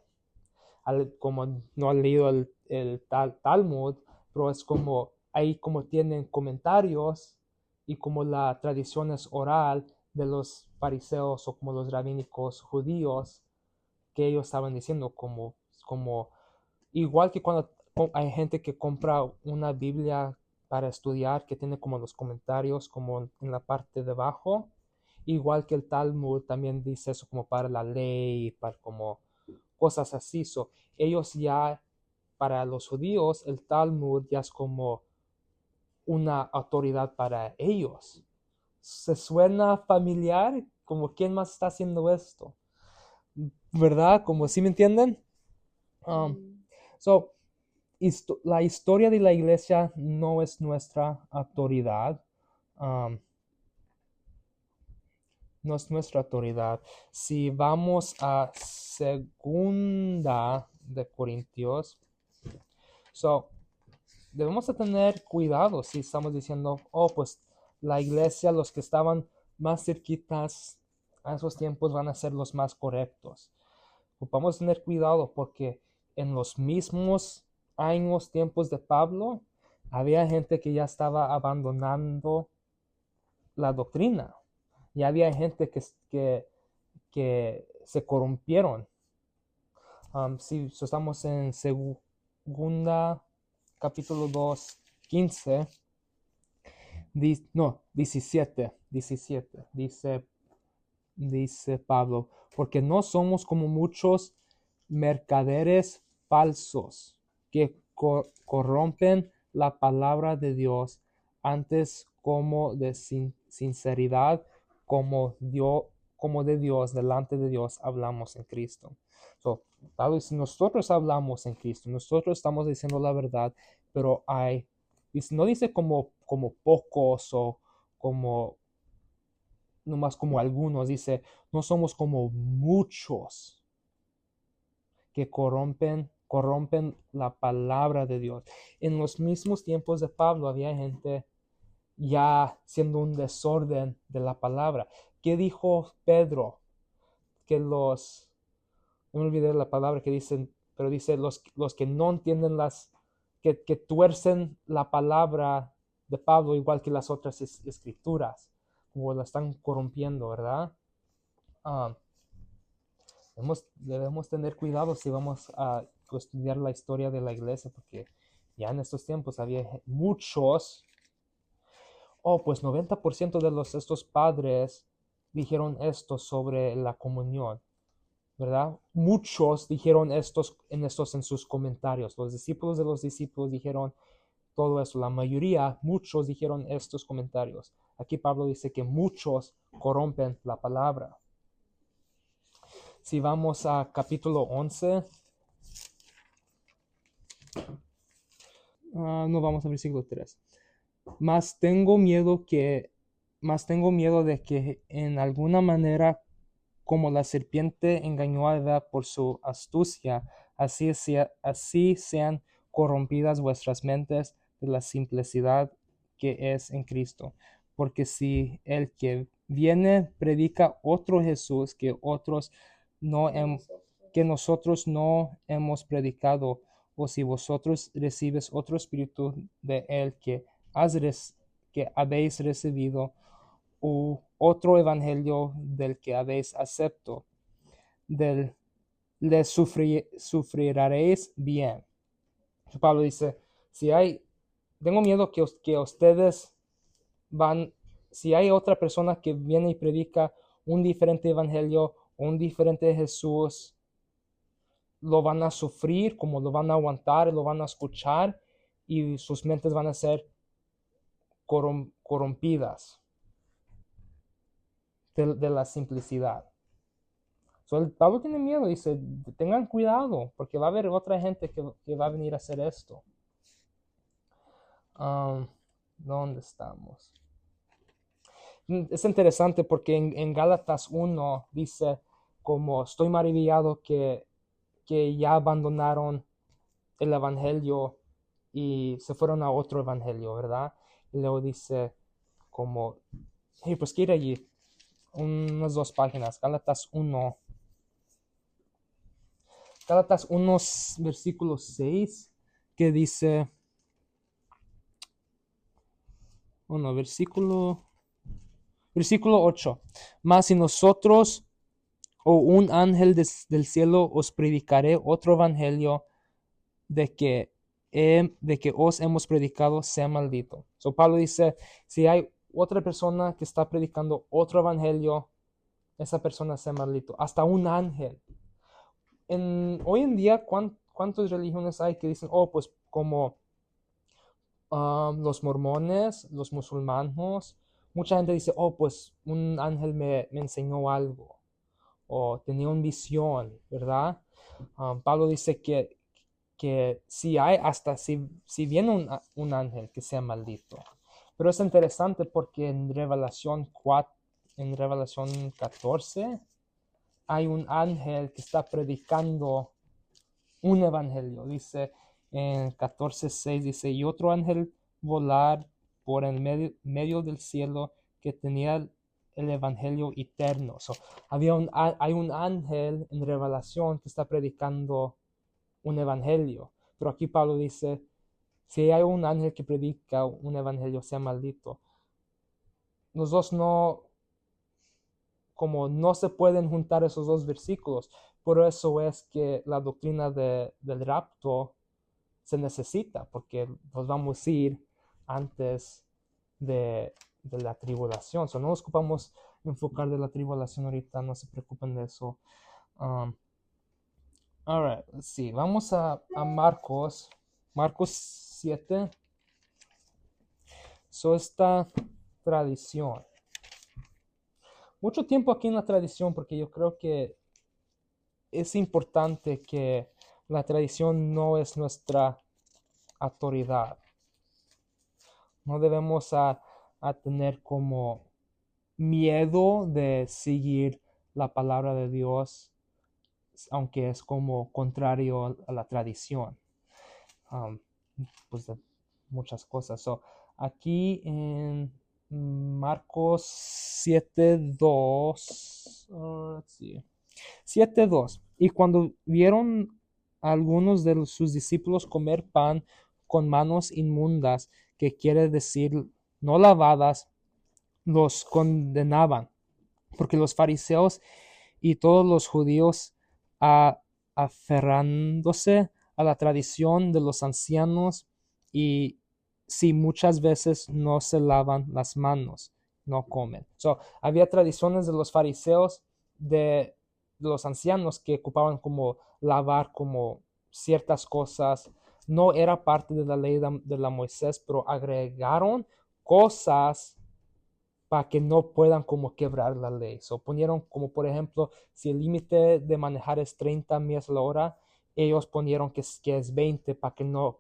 como no ha leído el Talmud, pero es como ahí como tienen comentarios y como la tradición es oral de los fariseos o como los rabínicos judíos que ellos estaban diciendo, como igual que cuando hay gente que compra una Biblia para estudiar que tiene como los comentarios como en la parte de abajo, igual que el Talmud también dice eso como para la ley, para como cosas así. So, ellos ya, para los judíos, el Talmud ya es como una autoridad para ellos. ¿Se suena familiar? Como quién más está haciendo esto, ¿verdad? Como si me entienden. So, la historia de la iglesia no es nuestra autoridad. um, no es nuestra autoridad. Si vamos a segunda de Corintios, so, debemos de tener cuidado si estamos diciendo, oh, pues la iglesia, los que estaban más cerquitas a esos tiempos van a ser los más correctos. Vamos a tener cuidado porque en los mismos años, tiempos de Pablo, había gente que ya estaba abandonando la doctrina. Y había gente que se corrompieron. Si estamos en segunda, capítulo 2, 15, no, 17, dice Pablo, porque no somos como muchos mercaderes falsos que corrompen la palabra de Dios, antes como de sinceridad, como de Dios, delante de Dios hablamos en Cristo. So, Pablo dice, nosotros hablamos en Cristo, nosotros estamos diciendo la verdad, pero no dice como pocos o como nomás como algunos, dice, no somos como muchos que corrompen la palabra de Dios. En los mismos tiempos de Pablo había gente ya siendo un desorden de la palabra. ¿Qué dijo Pedro? Que no me olvidé la palabra que dicen, pero dice los que no entienden que tuercen la palabra de Pablo igual que las otras escrituras, como la están corrompiendo, ¿verdad? Debemos tener cuidado si vamos a estudiar la historia de la iglesia, porque ya en estos tiempos había muchos, pues 90% de estos padres dijeron esto sobre la comunión, ¿verdad? Muchos dijeron en sus comentarios. Los discípulos de los discípulos dijeron todo eso. La mayoría, muchos dijeron estos comentarios. Aquí Pablo dice que muchos corrompen la palabra. Si vamos a capítulo 11, no, vamos al versículo 3. Mas tengo miedo de que en alguna manera, como la serpiente engañó a Eva por su astucia, así sean corrompidas vuestras mentes de la simplicidad que es en Cristo. Porque si el que viene predica otro Jesús que nosotros no hemos predicado, o si vosotros recibes otro espíritu de él que habéis recibido, u otro evangelio del que habéis aceptado, le sufriréis bien. Pablo dice, tengo miedo que ustedes si hay otra persona que viene y predica un diferente evangelio, un diferente Jesús, lo van a sufrir, como lo van a aguantar, lo van a escuchar y sus mentes van a ser corrompidas de la simplicidad. So, Pablo tiene miedo, dice, tengan cuidado, porque va a haber otra gente que va a venir a hacer esto. ¿Dónde estamos? Es interesante porque en Gálatas 1 dice, como estoy maravillado que ya abandonaron el evangelio y se fueron a otro evangelio, ¿verdad? Y luego dice como, hey, pues quiere allí unas 2 páginas, Gálatas 1, versículo 6, que dice, versículo 8, mas si nosotros o un ángel del cielo os predicaré otro evangelio de que os hemos predicado, sea maldito. So Pablo dice, si hay otra persona que está predicando otro evangelio, esa persona sea maldito. Hasta un ángel. Hoy en día, ¿cuántas religiones hay que dicen, pues como los mormones, los musulmanes? Mucha gente dice, pues un ángel me enseñó algo, o tenía una visión, ¿verdad? Pablo dice que si hay, hasta si viene un ángel, que sea maldito. Pero es interesante porque en Revelación 14, hay un ángel que está predicando un evangelio. Dice en 14:6, dice, y otro ángel volar por el medio del cielo que tenía el evangelio eterno. So, hay un ángel en Revelación que está predicando un evangelio. Pero aquí Pablo dice, si hay un ángel que predica un evangelio, sea maldito. Los dos no se pueden juntar esos 2 versículos. Por eso es que la doctrina del rapto se necesita, porque nos vamos a ir antes de la tribulación. So, no nos ocupamos enfocar de la tribulación ahorita, no se preocupen de eso. Alright, sí, vamos a Marcos 7. So, esta tradición. Mucho tiempo aquí en la tradición, porque yo creo que es importante que la tradición no es nuestra autoridad. No debemos a tener como miedo de seguir la palabra de Dios, aunque es como contrario a la tradición. Pues de muchas cosas. So, aquí en Marcos 7:2, 7:2, y cuando vieron a algunos de sus discípulos comer pan con manos inmundas, que quiere decir no lavadas, los condenaban, porque los fariseos y todos los judíos, aferrándose a la tradición de los ancianos, y si muchas veces no se lavan las manos, no comen. So, había tradiciones de los fariseos, de los ancianos, que ocupaban como lavar como ciertas cosas. No era parte de la ley de la Moisés, pero agregaron cosas para que no puedan como quebrar la ley. So, ponieron como, por ejemplo, si el límite de manejar es 30 millas a la hora, ellos ponieron que es 20 para que no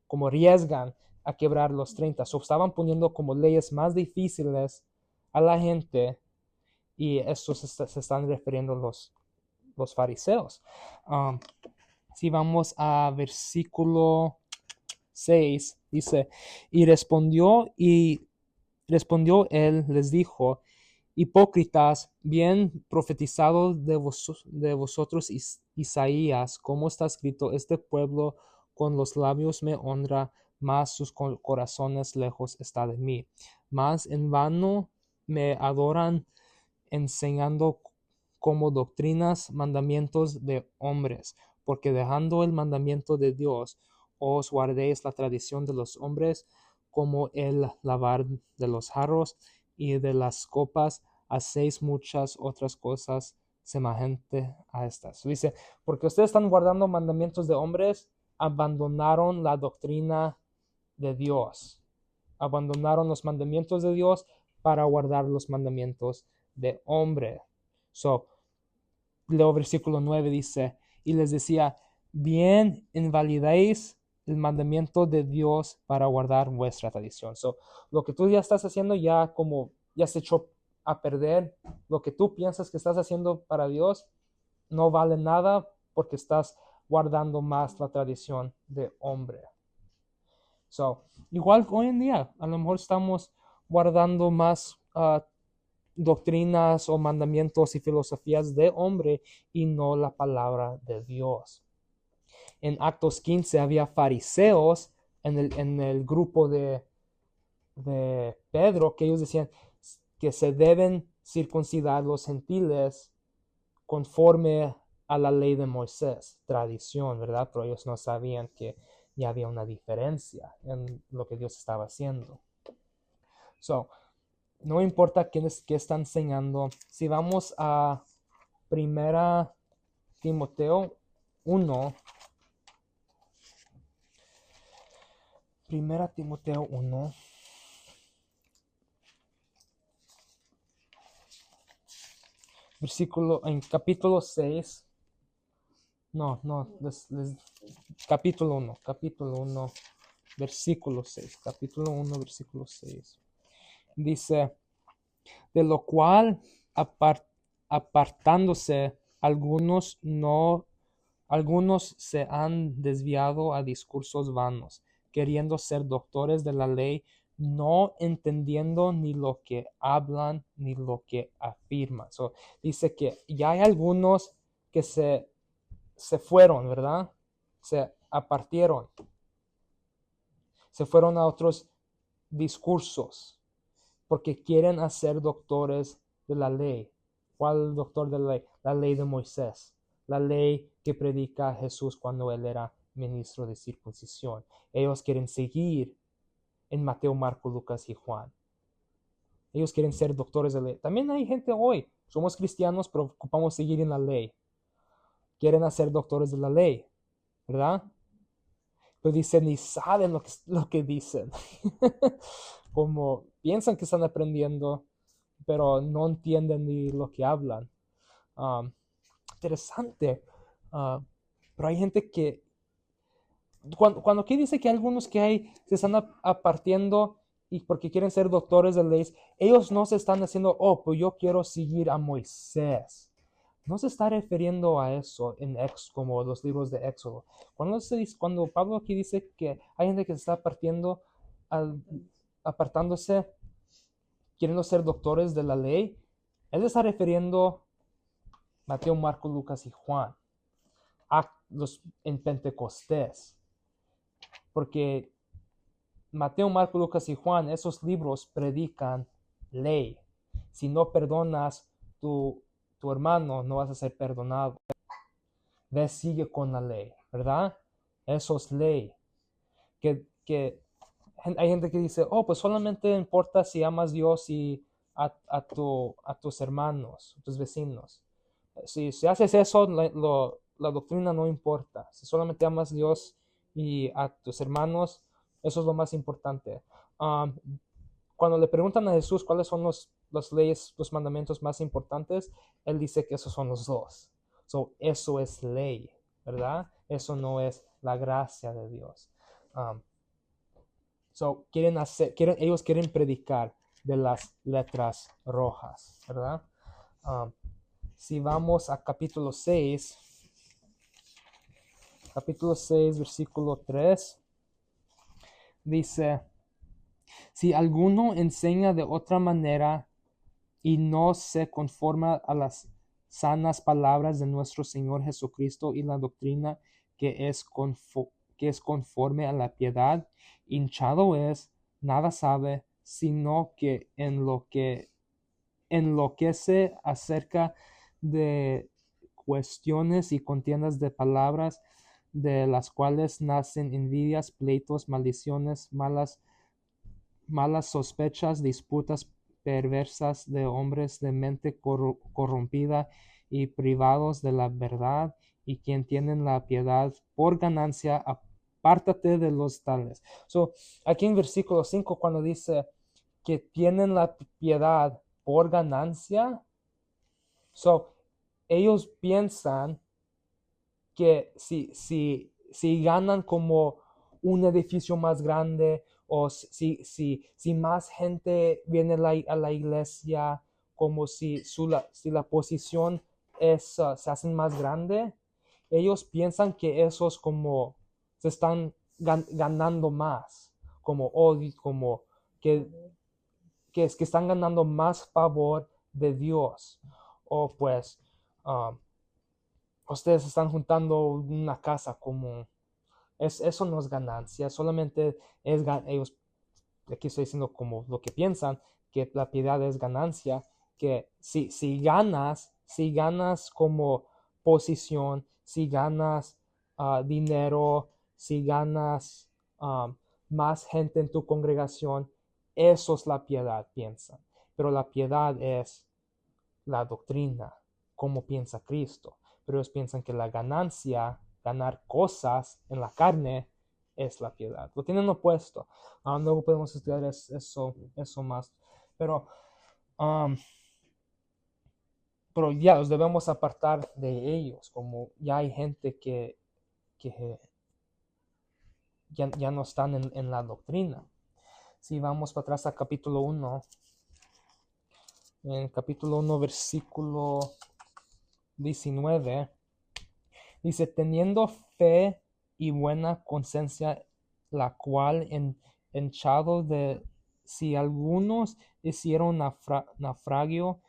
como arriesgan a quebrar los 30. So, estaban poniendo como leyes más difíciles a la gente, y eso se están refiriendo los fariseos. Si vamos a versículo 6, dice, y respondió él, les dijo, hipócritas, bien profetizado de vosotros Isaías, como está escrito, este pueblo con los labios me honra, mas sus corazones lejos está de mí. Mas en vano me adoran, enseñando como doctrinas mandamientos de hombres, porque dejando el mandamiento de Dios, os guardéis la tradición de los hombres, como el lavar de los jarros y de las copas, hacéis muchas otras cosas semejantes a estas. Dice, porque ustedes están guardando mandamientos de hombres, abandonaron la doctrina de Dios. Abandonaron los mandamientos de Dios para guardar los mandamientos de hombre. So, luego versículo 9 dice, y les decía, bien invalidáis el mandamiento de Dios para guardar vuestra tradición. So, lo que tú ya estás haciendo ya se echó a perder. Lo que tú piensas que estás haciendo para Dios no vale nada porque estás guardando más la tradición de hombre. So, igual hoy en día, a lo mejor estamos guardando más doctrinas o mandamientos y filosofías de hombre y no la palabra de Dios. En Actos 15 había fariseos en el grupo de Pedro, que ellos decían que se deben circuncidar los gentiles conforme a la ley de Moisés, tradición, ¿verdad? Pero ellos no sabían que ya había una diferencia en lo que Dios estaba haciendo. So, no importa qué está enseñando. Si vamos a 1 Timoteo 1, 1 Timoteo 1, en capítulo 6, capítulo 1, versículo 6, capítulo 1, versículo 6. Dice, de lo cual apartándose algunos se han desviado a discursos vanos, queriendo ser doctores de la ley, no entendiendo ni lo que hablan ni lo que afirman. So, dice que ya hay algunos que se fueron, ¿verdad? Se apartieron. Se fueron a otros discursos porque quieren hacer doctores de la ley. ¿Cuál doctor de la ley? La ley de Moisés. La ley que predica Jesús cuando él era ministro de circuncisión. Ellos quieren seguir en Mateo, Marcos, Lucas y Juan. Ellos quieren ser doctores de la ley. También hay gente hoy, somos cristianos, pero ocupamos seguir en la ley. Quieren hacer doctores de la ley, ¿verdad? Pero dicen, ni saben lo que dicen. Como piensan que están aprendiendo, pero no entienden ni lo que hablan. Interesante. Pero hay gente que, cuando aquí dice que algunos que se están apartiendo y porque quieren ser doctores de leyes, ellos no se están haciendo, pues yo quiero seguir a Moisés. No se está refiriendo a eso como los libros de Éxodo. Cuando Pablo aquí dice que hay gente que se está apartándose, queriendo ser doctores de la ley, él se está refiriendo a Mateo, Marcos, Lucas y Juan, en Pentecostés. Porque Mateo, Marcos, Lucas y Juan, esos libros predican ley. Si no perdonas tu hermano, no vas a ser perdonado. Ve, sigue con la ley, ¿verdad? Eso es ley. Que hay gente que dice, pues solamente importa si amas a Dios y a tus hermanos, a tus vecinos. Si haces eso, la doctrina no importa. Si solamente amas a Dios y a tus hermanos, eso es lo más importante. Cuando le preguntan a Jesús cuáles son las leyes, los mandamientos más importantes, él dice que esos son los dos. Eso es ley, ¿verdad? Eso no es la gracia de Dios. Ellos quieren predicar de las letras rojas, ¿verdad? Si vamos a capítulo 6, versículo 3, dice, si alguno enseña de otra manera y no se conforma a las sanas palabras de nuestro Señor Jesucristo y la doctrina que es conforme a la piedad, hinchado es, nada sabe, sino que en lo que enloquece acerca de cuestiones y contiendas de palabras, de las cuales nacen envidias, pleitos, maldiciones, malas sospechas, disputas, perversas de hombres de mente corrompida y privados de la verdad, y quien tienen la piedad por ganancia, apártate de los tales. So, aquí en versículo 5, cuando dice que tienen la piedad por ganancia, so, ellos piensan que si ganan como un edificio más grande, o si más gente viene a la iglesia, como si la posición se hace más grande, ellos piensan que eso es como se están ganando más, como como que, que están ganando más favor de Dios. O pues ustedes están juntando una casa como eso no es ganancia, solamente ellos, aquí estoy diciendo como lo que piensan, que la piedad es ganancia, que si ganas como posición, si ganas dinero, si ganas más gente en tu congregación, eso es la piedad, piensan. Pero la piedad es la doctrina, como piensa Cristo. Pero ellos piensan que la ganancia, ganar cosas en la carne, es la piedad. Lo tienen opuesto. Luego podemos estudiar eso más. Pero, pero ya los debemos apartar de ellos, como ya hay gente que ya no están en la doctrina. Si vamos para atrás a capítulo 1, en capítulo 1, versículo 19, dice, teniendo fe y buena conciencia, la cual echado de si algunos hicieron naufragio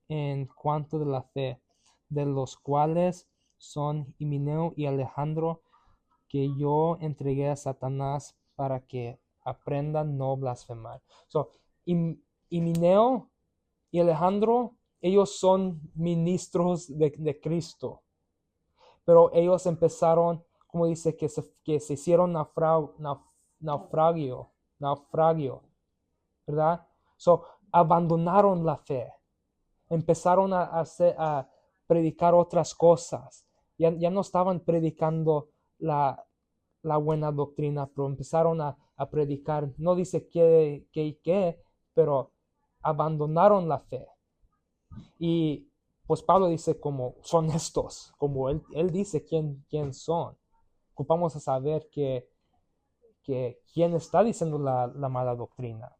en cuanto de la fe, de los cuales son Himeneo y Alejandro, que yo entregué a Satanás para que aprendan no blasfemar. So, Himeneo y Alejandro, ellos son ministros de Cristo, pero ellos empezaron, como dice, que se hicieron naufragio, ¿verdad? So, abandonaron la fe, empezaron a predicar otras cosas, ya no estaban predicando la buena doctrina, pero empezaron a predicar, no dice qué, pero abandonaron la fe. Y pues Pablo dice como son estos, como él dice quién son. Ocupamos a saber que quién está diciendo la mala doctrina.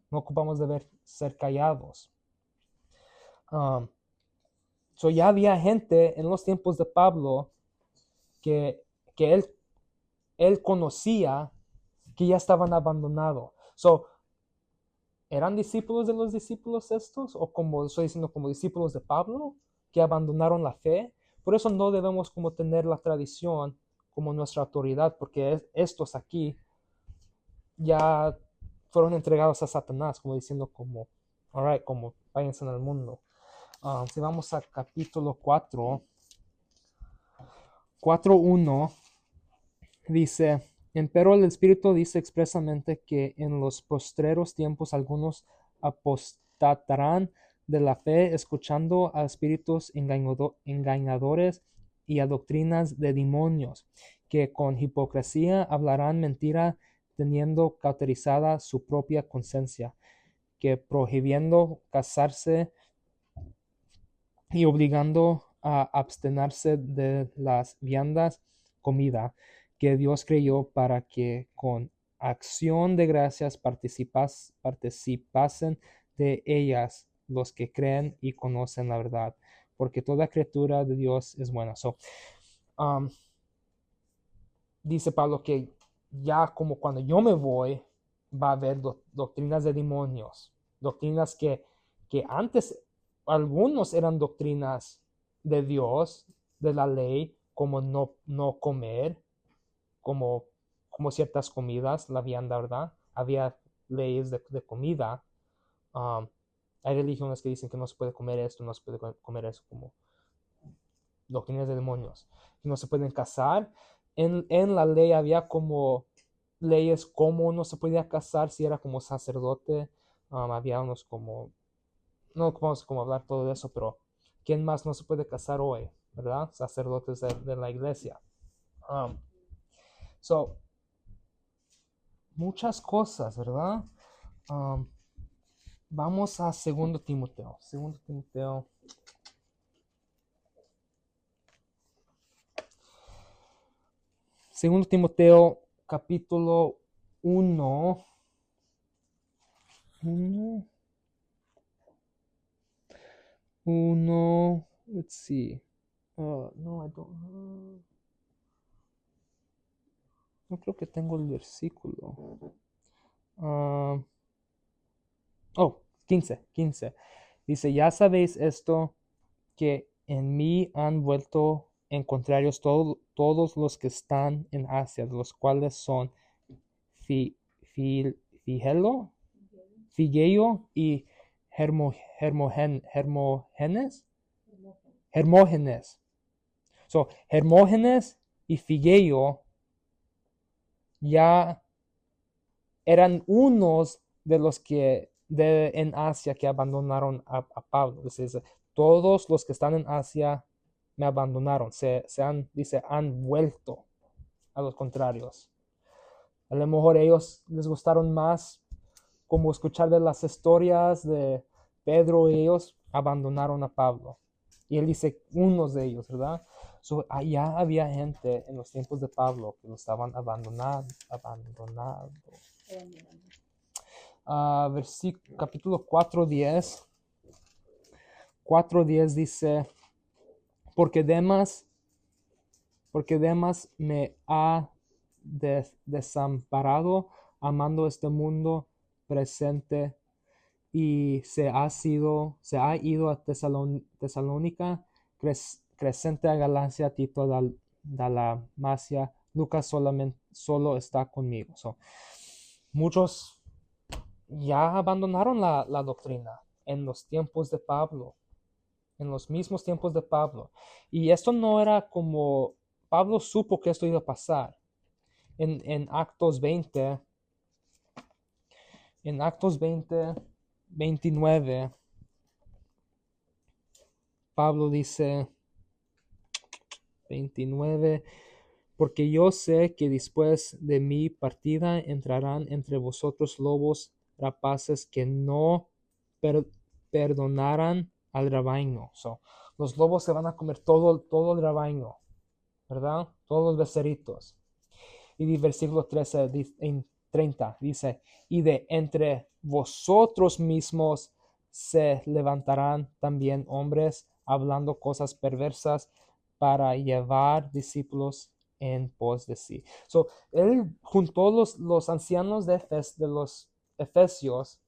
No ocupamos de ser callados. So ya había gente en los tiempos de Pablo que él conocía que ya estaban abandonados. So, ¿eran discípulos de los discípulos estos? O como estoy diciendo, como discípulos de Pablo, que abandonaron la fe. Por eso no debemos como tener la tradición como nuestra autoridad, porque estos aquí ya fueron entregados a Satanás, como diciendo como, alright, como váyanse en el mundo. Si vamos a capítulo 4, 4:1, dice, empero el Espíritu dice expresamente que en los postreros tiempos algunos apostatarán de la fe, escuchando a espíritus engañadores y a doctrinas de demonios, que con hipocresía hablarán mentira, teniendo cauterizada su propia conciencia, que prohibiendo casarse y obligando a abstenerse de las viandas comida que Dios creyó, para que con acción de gracias participasen de ellas los que creen y conocen la verdad, porque toda criatura de Dios es buena. So, dice Pablo que ya como cuando yo me voy, va a haber doctrinas de demonios, doctrinas que antes algunos eran doctrinas de Dios, de la ley, como no comer, como ciertas comidas, la vianda, ¿verdad? Había leyes de comida. Hay religiones que dicen que no se puede comer esto, no se puede comer eso, como doctrinas de demonios. No se pueden casar. En la ley había como leyes como no se podía casar si era como sacerdote. Había unos como, no vamos como hablar todo de eso, pero ¿quién más no se puede casar hoy? ¿Verdad? Sacerdotes de la iglesia. Um, so, muchas cosas, ¿verdad? Um, Vamos a segundo Timoteo. Segundo Timoteo. Segundo Timoteo, capítulo 1. 1. Let's see. No, I don't. No creo que tengo el versículo. Uh, 15. Dice, ya sabéis esto, que en mí han vuelto en contrarios todos los que están en Asia, los cuales son Figelo y Hermógenes. So, Hermógenes y Figelo ya eran unos de los que en Asia que abandonaron a Pablo. Dice, todos los que están en Asia me abandonaron, han vuelto a los contrarios. A lo mejor ellos les gustaron más como escuchar de las historias de Pedro y ellos abandonaron a Pablo. Y él dice unos de ellos, ¿verdad? So, allá había gente en los tiempos de Pablo que lo estaban abandonando. Capítulo 4:10. 4:10 dice, porque Demas me ha desamparado amando este mundo presente y se ha ido a Tesalónica, Crescente a Galacia, Tito a Dalmacia, Lucas solo está conmigo. So, muchos ya abandonaron la doctrina en los tiempos de Pablo, en los mismos tiempos de Pablo. Y esto no era como, Pablo supo que esto iba a pasar. En Actos 20, 29, Pablo dice, 29, porque yo sé que después de mi partida entrarán entre vosotros lobos rapaces que no perdonarán al rebaño. So, los lobos se van a comer todo el rebaño, ¿verdad? Todos los beceritos. Y el versículo 30 dice, y de entre vosotros mismos se levantarán también hombres hablando cosas perversas para llevar discípulos en pos de sí. So, él juntó los ancianos de los efesios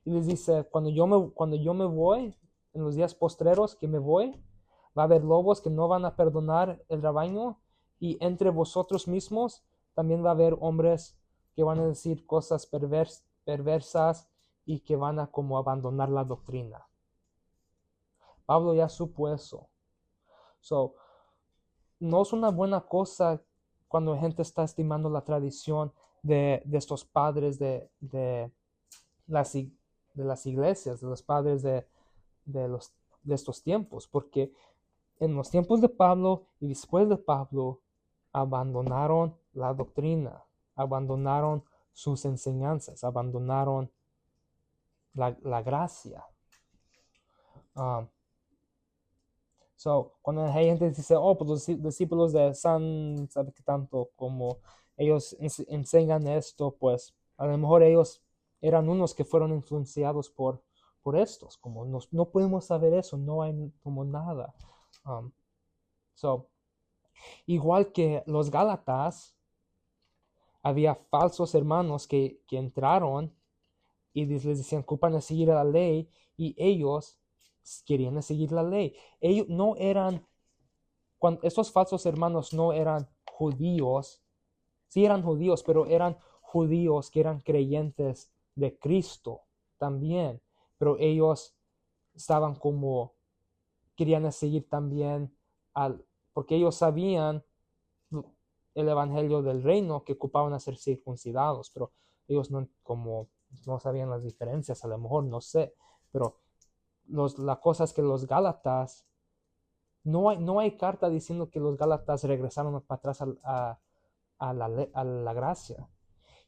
y les dice, cuando yo me voy, en los días postreros que me voy, va a haber lobos que no van a perdonar el rebaño y entre vosotros mismos también va a haber hombres que van a decir cosas perversas y que van a como abandonar la doctrina. Pablo ya supo eso. So, no es una buena cosa cuando la gente está estimando la tradición de estos padres de las iglesias, de los padres de estos tiempos, porque en los tiempos de Pablo y después de Pablo abandonaron la doctrina, abandonaron sus enseñanzas, abandonaron la gracia. Cuando hay gente que dice, pues los discípulos de San, ¿sabe qué tanto? Como ellos enseñan esto, pues a lo mejor ellos eran unos que fueron influenciados por estos, como no podemos saber eso, no hay como nada. Igual que los Gálatas, había falsos hermanos que entraron y les decían que ocupan seguir la ley y ellos querían seguir la ley. Ellos no eran, estos falsos hermanos no eran judíos, sí eran judíos, pero eran judíos que eran creyentes de Cristo también, pero ellos estaban como, querían seguir también porque ellos sabían el evangelio del reino que ocupaban a ser circuncidados, pero ellos no como no sabían las diferencias, a lo mejor, no sé, pero la cosa es que los Gálatas, no hay carta diciendo que los Gálatas regresaron para atrás a la gracia.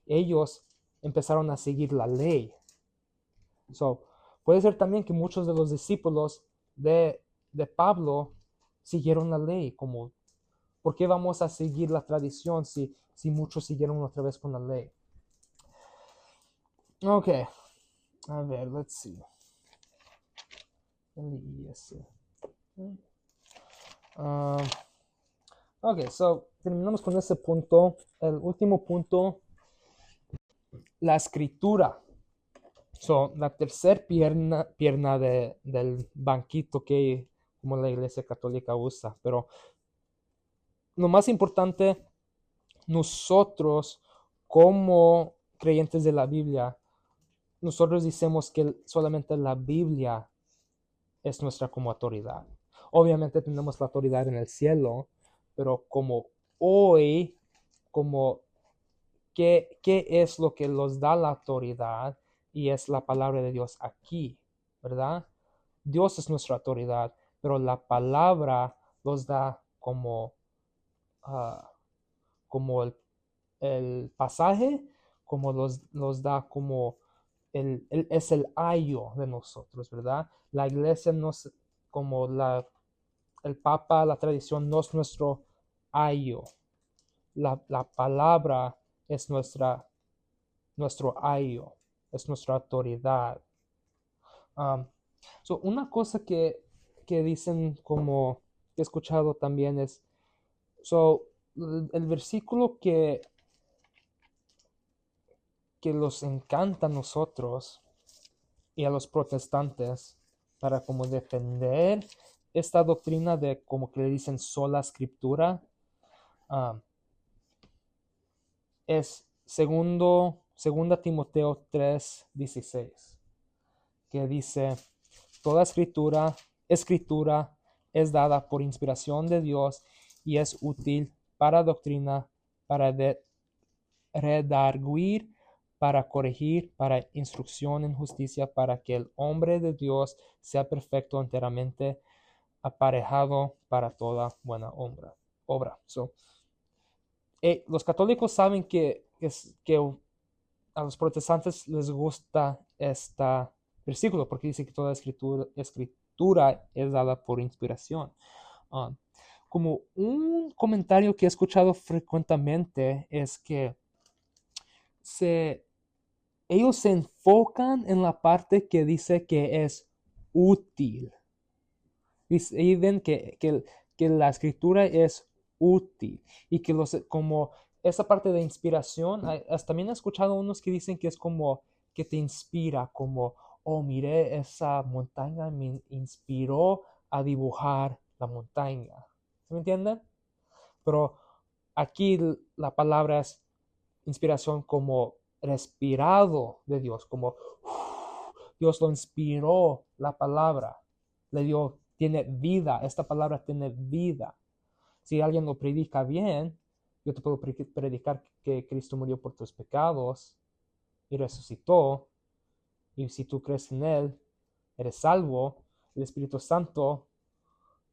Ellos empezaron a seguir la ley. So, puede ser también que muchos de los discípulos de Pablo siguieron la ley, como, ¿por qué vamos a seguir la tradición si muchos siguieron otra vez con la ley? Ok, a ver, let's see. Ok, so terminamos con ese punto. El último punto, la escritura. So, la tercera pierna del banquito que como la iglesia católica usa. Pero lo más importante, nosotros como creyentes de la Biblia, nosotros decimos que solamente la Biblia es nuestra como autoridad. Obviamente tenemos la autoridad en el cielo, pero como hoy, como ¿qué es lo que nos da la autoridad? Y es la palabra de Dios aquí, ¿verdad? Dios es nuestra autoridad, pero la palabra nos da como el pasaje, como nos da como es el ayo de nosotros, ¿verdad? La iglesia no es como el papa, la tradición no es nuestro ayo. La palabra es nuestro ayo, es nuestra autoridad. So una cosa que dicen como que he escuchado también es, so, el versículo que los encanta a nosotros y a los protestantes para como defender esta doctrina de como que le dicen sola escritura, es segunda Timoteo 3:16, que dice, toda escritura es dada por inspiración de Dios y es útil para doctrina, para redarguir, para corregir, para instrucción en justicia, para que el hombre de Dios sea perfecto, enteramente aparejado para toda buena obra. So, los católicos saben que a los protestantes les gusta este versículo porque dice que toda escritura es dada por inspiración. Como un comentario que he escuchado frecuentemente es que ellos se enfocan en la parte que dice que es útil. Y ven que la escritura es útil y que como esa parte de inspiración, también he escuchado unos que dicen que es como que te inspira, como, oh, miré esa montaña, me inspiró a dibujar la montaña. ¿Sí me entienden? Pero aquí la palabra es inspiración como respirado de Dios, como Dios lo inspiró la palabra, tiene vida, esta palabra tiene vida. Si alguien lo predica bien, yo te puedo predicar que Cristo murió por tus pecados y resucitó, y si tú crees en Él, eres salvo, el Espíritu Santo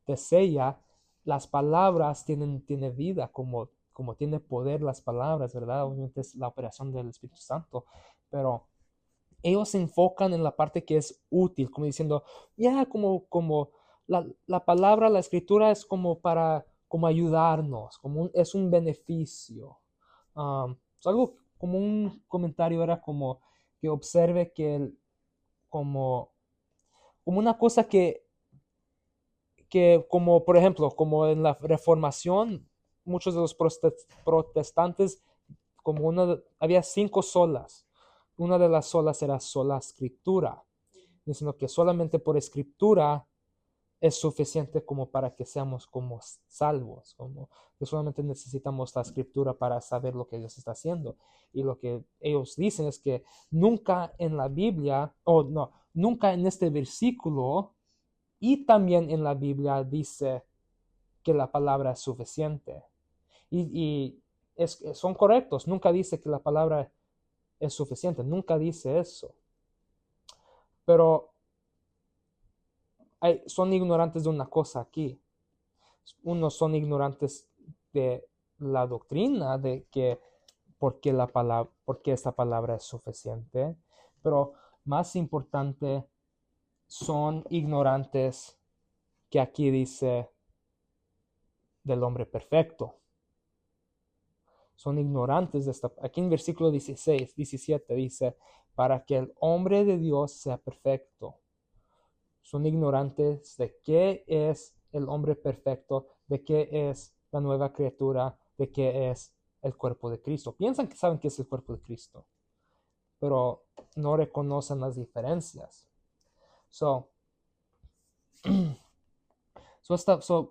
te sella, las palabras tienen vida, como tiene poder las palabras, ¿verdad? Obviamente es la operación del Espíritu Santo, pero ellos se enfocan en la parte que es útil, como diciendo, como la palabra, la escritura es como para como ayudarnos, es un beneficio. Algo como un comentario era como que observe que como una cosa que como por ejemplo, como en la Reformación, muchos de los protestantes, había 5 solas. Una de las solas era sola escritura, diciendo que solamente por escritura es suficiente como para que seamos como salvos, como que solamente necesitamos la escritura para saber lo que Dios está haciendo. Y lo que ellos dicen es que nunca en la Biblia, nunca en este versículo y también en la Biblia dice que la palabra es suficiente. Y son correctos, nunca dice que la palabra es suficiente. Nunca dice eso. Pero son ignorantes de una cosa aquí. Unos son ignorantes de la doctrina de que porque esta palabra es suficiente, pero más importante, son ignorantes que aquí dice del hombre perfecto. Son ignorantes de esta. Aquí en versículo 16, 17 dice, para que el hombre de Dios sea perfecto. Son ignorantes de qué es el hombre perfecto, de qué es la nueva criatura, de qué es el cuerpo de Cristo. Piensan que saben qué es el cuerpo de Cristo, pero no reconocen las diferencias.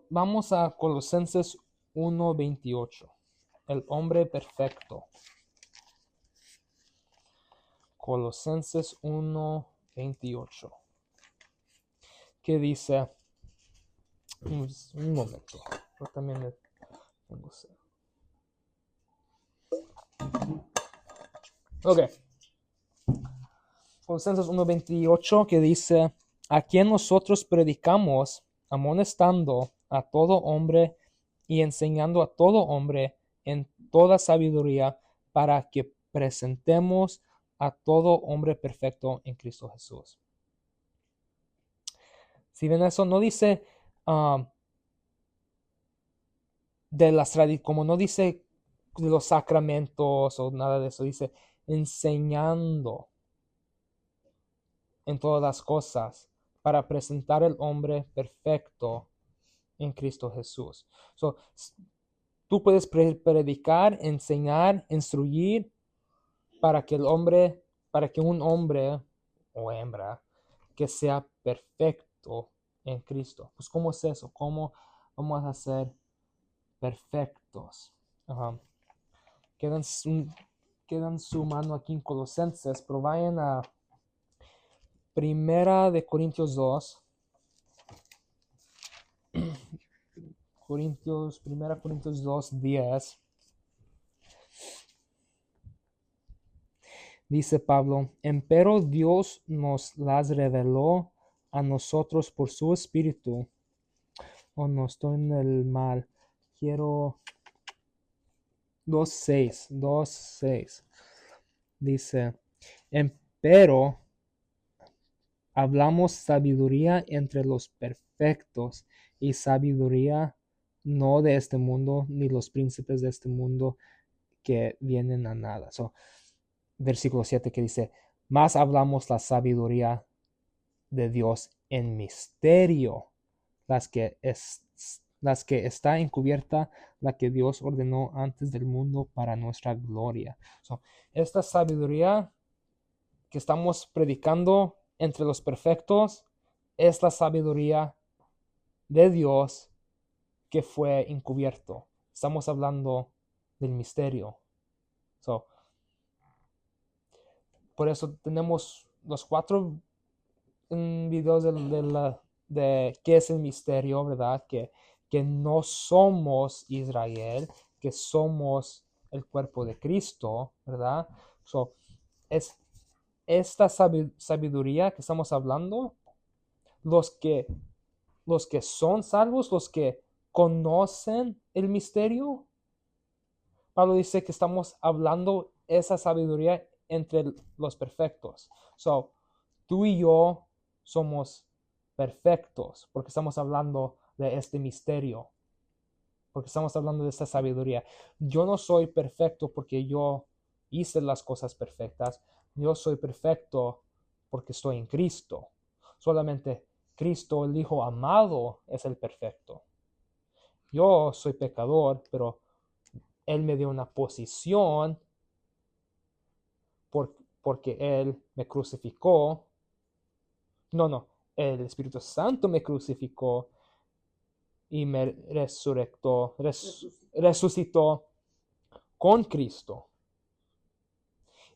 Vamos a Colosenses 1:28. El hombre perfecto. Colosenses 1:28. ¿Qué dice? Un momento. Yo también tengo sed. Ok. Colosenses 1:28 que dice, a quien nosotros predicamos, amonestando a todo hombre y enseñando a todo hombre en toda sabiduría, para que presentemos a todo hombre perfecto en Cristo Jesús. Si ven eso, no dice como no dice de los sacramentos o nada de eso, dice enseñando en todas las cosas para presentar el hombre perfecto en Cristo Jesús. Tú puedes predicar, enseñar, instruir para que un hombre o hembra que sea perfecto en Cristo. Pues ¿cómo es eso? ¿Cómo vamos a ser perfectos? Quedan su mano aquí en Colosenses, pero vayan a Primera de Corintios 2. Primera Corintios 2:10. Dice Pablo, empero Dios nos las reveló a nosotros por su Espíritu. No estoy en el mal. Quiero 2:6. Dice, empero hablamos sabiduría entre los perfectos y sabiduría no de este mundo, ni los príncipes de este mundo que vienen a nada. Versículo 7 que dice, más hablamos la sabiduría de Dios en misterio, las que está encubierta, la que Dios ordenó antes del mundo para nuestra gloria. Esta sabiduría que estamos predicando entre los perfectos es la sabiduría de Dios que fue encubierto. Estamos hablando del misterio. Por eso tenemos los 4 videos de qué es el misterio, ¿verdad? Que no somos Israel, que somos el cuerpo de Cristo, ¿verdad? Es esta sabiduría que estamos hablando, los que son salvos, los que conocen el misterio, Pablo dice que estamos hablando esa sabiduría entre los perfectos. Tú y yo somos perfectos porque estamos hablando de este misterio, porque estamos hablando de esta sabiduría. Yo no soy perfecto porque yo hice las cosas perfectas. Yo soy perfecto porque estoy en Cristo. Solamente Cristo, el Hijo amado, es el perfecto. Yo soy pecador, pero Él me dio una posición porque Él me crucificó. No, el Espíritu Santo me crucificó y me resucitó con Cristo.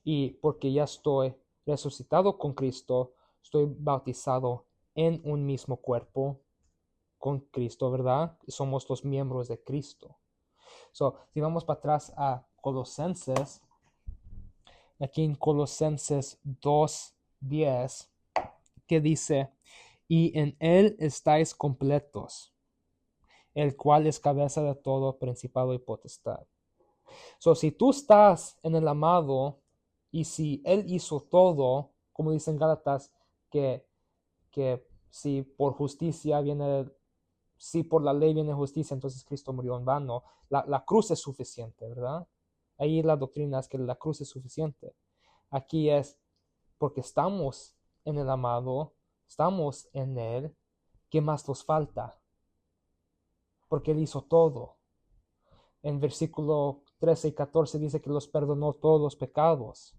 Y porque ya estoy resucitado con Cristo, estoy bautizado en un mismo cuerpo con Cristo, ¿verdad? Somos los miembros de Cristo. Si vamos para atrás a Colosenses, aquí en Colosenses 2:10, que dice, y en él estáis completos, el cual es cabeza de todo principado y potestad. So, si tú estás en el amado y si él hizo todo, como dicen Gálatas, que si por justicia viene, si por la ley viene justicia, entonces Cristo murió en vano. La cruz es suficiente, ¿verdad? Ahí la doctrina es que la cruz es suficiente. Aquí es porque estamos en el amado, estamos en él, ¿qué más nos falta? Porque él hizo todo. En versículo 13 y 14 dice que los perdonó todos los pecados.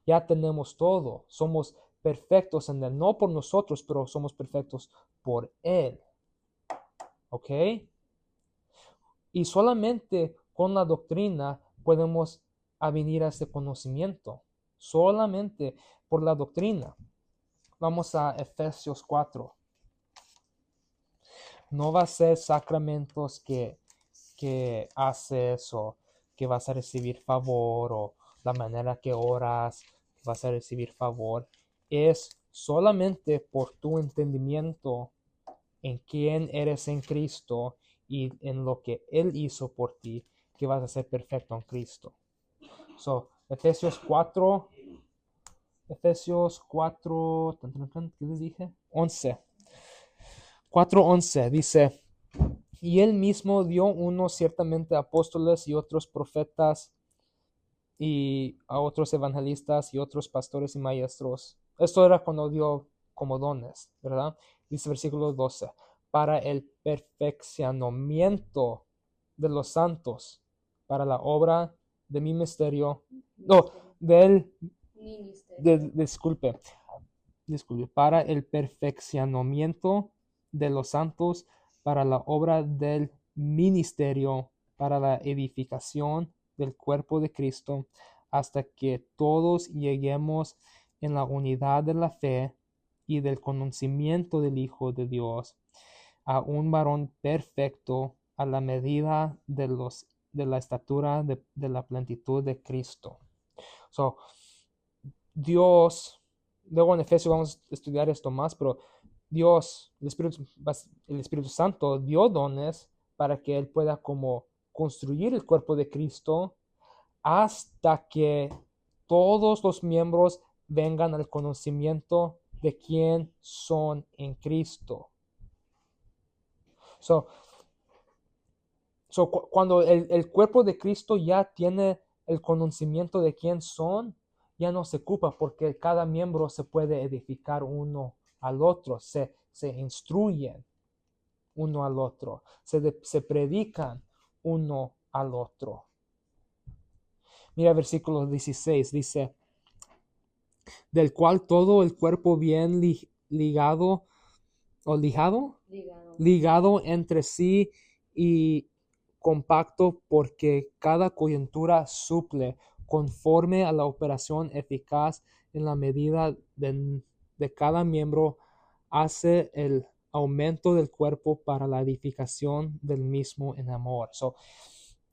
Ya tenemos todo. Somos perfectos en él. No por nosotros, pero somos perfectos por él. ¿Ok? Y solamente con la doctrina podemos venir a ese conocimiento. Solamente por la doctrina. Vamos a Efesios 4. No va a ser sacramentos que haces o que vas a recibir favor o la manera que oras vas a recibir favor. Es solamente por tu entendimiento en quién eres en Cristo y en lo que Él hizo por ti que vas a ser perfecto en Cristo. So, Efesios 4, ¿qué les dije? 11. 4:11 dice, y él mismo dio unos ciertamente apóstoles y otros profetas y a otros evangelistas y otros pastores y maestros. Esto era cuando dio como dones, ¿verdad? Dice versículo 12, para el perfeccionamiento de los santos, para la obra de mi misterio, no, del, disculpe, para el perfeccionamiento de los santos, para la obra del ministerio, para la edificación del cuerpo de Cristo, hasta que todos lleguemos en la unidad de la fe y del conocimiento del Hijo de Dios, a un varón perfecto a la medida de la estatura de la plenitud de Cristo. So, Dios, luego en Efesios vamos a estudiar esto más, pero Dios, el Espíritu Santo dio dones para que Él pueda como construir el cuerpo de Cristo hasta que todos los miembros vengan al conocimiento de quién son en Cristo. Cuando el cuerpo de Cristo ya tiene el conocimiento de quién son, ya no se ocupa porque cada miembro se puede edificar uno al otro, se instruyen uno al otro, se predican uno al otro. Mira versículo 16, dice, del cual todo el cuerpo bien ligado o ligado entre sí y compacto porque cada coyuntura suple conforme a la operación eficaz en la medida de cada miembro hace el aumento del cuerpo para la edificación del mismo en amor. So,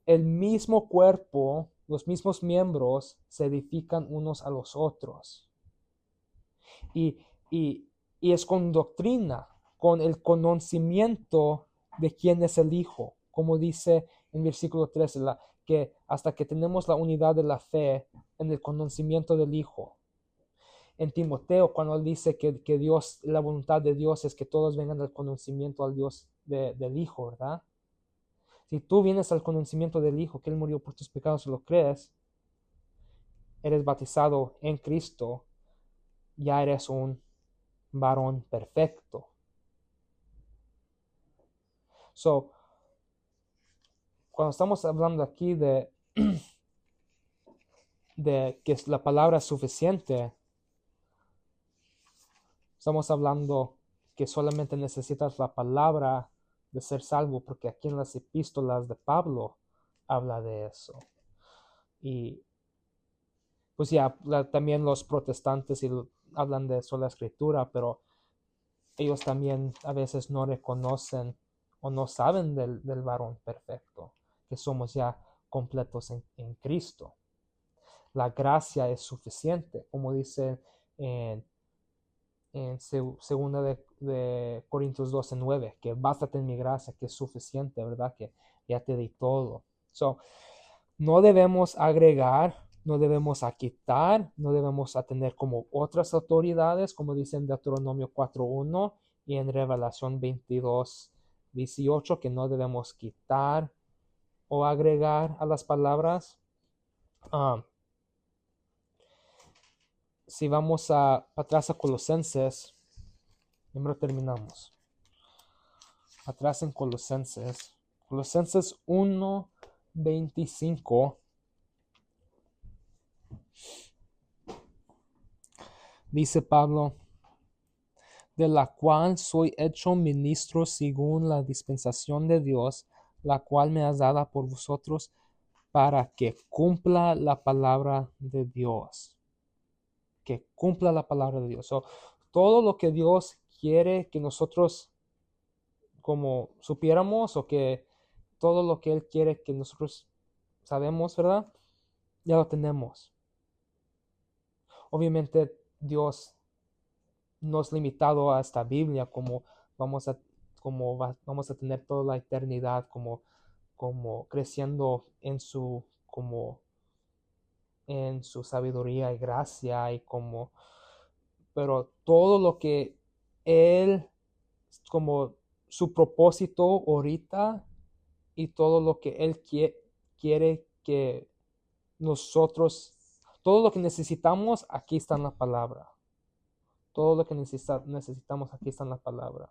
el mismo cuerpo, los mismos miembros se edifican unos a los otros. Y es con doctrina, con el conocimiento de quién es el Hijo, como dice en versículo 13, que hasta que tenemos la unidad de la fe en el conocimiento del Hijo. En Timoteo, cuando él dice que Dios, la voluntad de Dios es que todos vengan al conocimiento al Dios del Hijo, ¿verdad? Si tú vienes al conocimiento del Hijo, que Él murió por tus pecados y lo crees, eres bautizado en Cristo, ya eres un varón perfecto. So, cuando estamos hablando aquí de que la palabra es suficiente, estamos hablando que solamente necesitas la palabra de ser salvo, porque aquí en las epístolas de Pablo habla de eso. Y pues ya, también los protestantes hablan de sola escritura, pero ellos también a veces no reconocen o no saben del varón perfecto, que somos ya completos en Cristo. la gracia es suficiente, como dice en, segunda de Corintios 12:9, que bástate en mi gracia, que es suficiente, ¿verdad? Que ya te di todo. So, no debemos agregar, no debemos quitar, no debemos tener como otras autoridades, como dice en Deuteronomio 4:1 y en Revelación 22:18, que no debemos quitar o agregar a las palabras. Si vamos atrás a Colosenses, primero terminamos. Atrás en Colosenses 1:25. Dice Pablo, de la cual soy hecho ministro según la dispensación de Dios, la cual me has dada por vosotros para que cumpla la palabra de Dios. Que cumpla la palabra de Dios. So, todo lo que Dios quiere que nosotros como supiéramos, o que todo lo que Él quiere que nosotros sabemos, ¿verdad? Ya lo tenemos. Obviamente Dios no es limitado a esta Biblia, como vamos a tener toda la eternidad como creciendo en su sabiduría y gracia, pero todo lo que Él, como su propósito ahorita, y todo lo que Él quiere que nosotros, todo lo que necesitamos, aquí está en la palabra. Todo lo que necesitamos, aquí está en la palabra.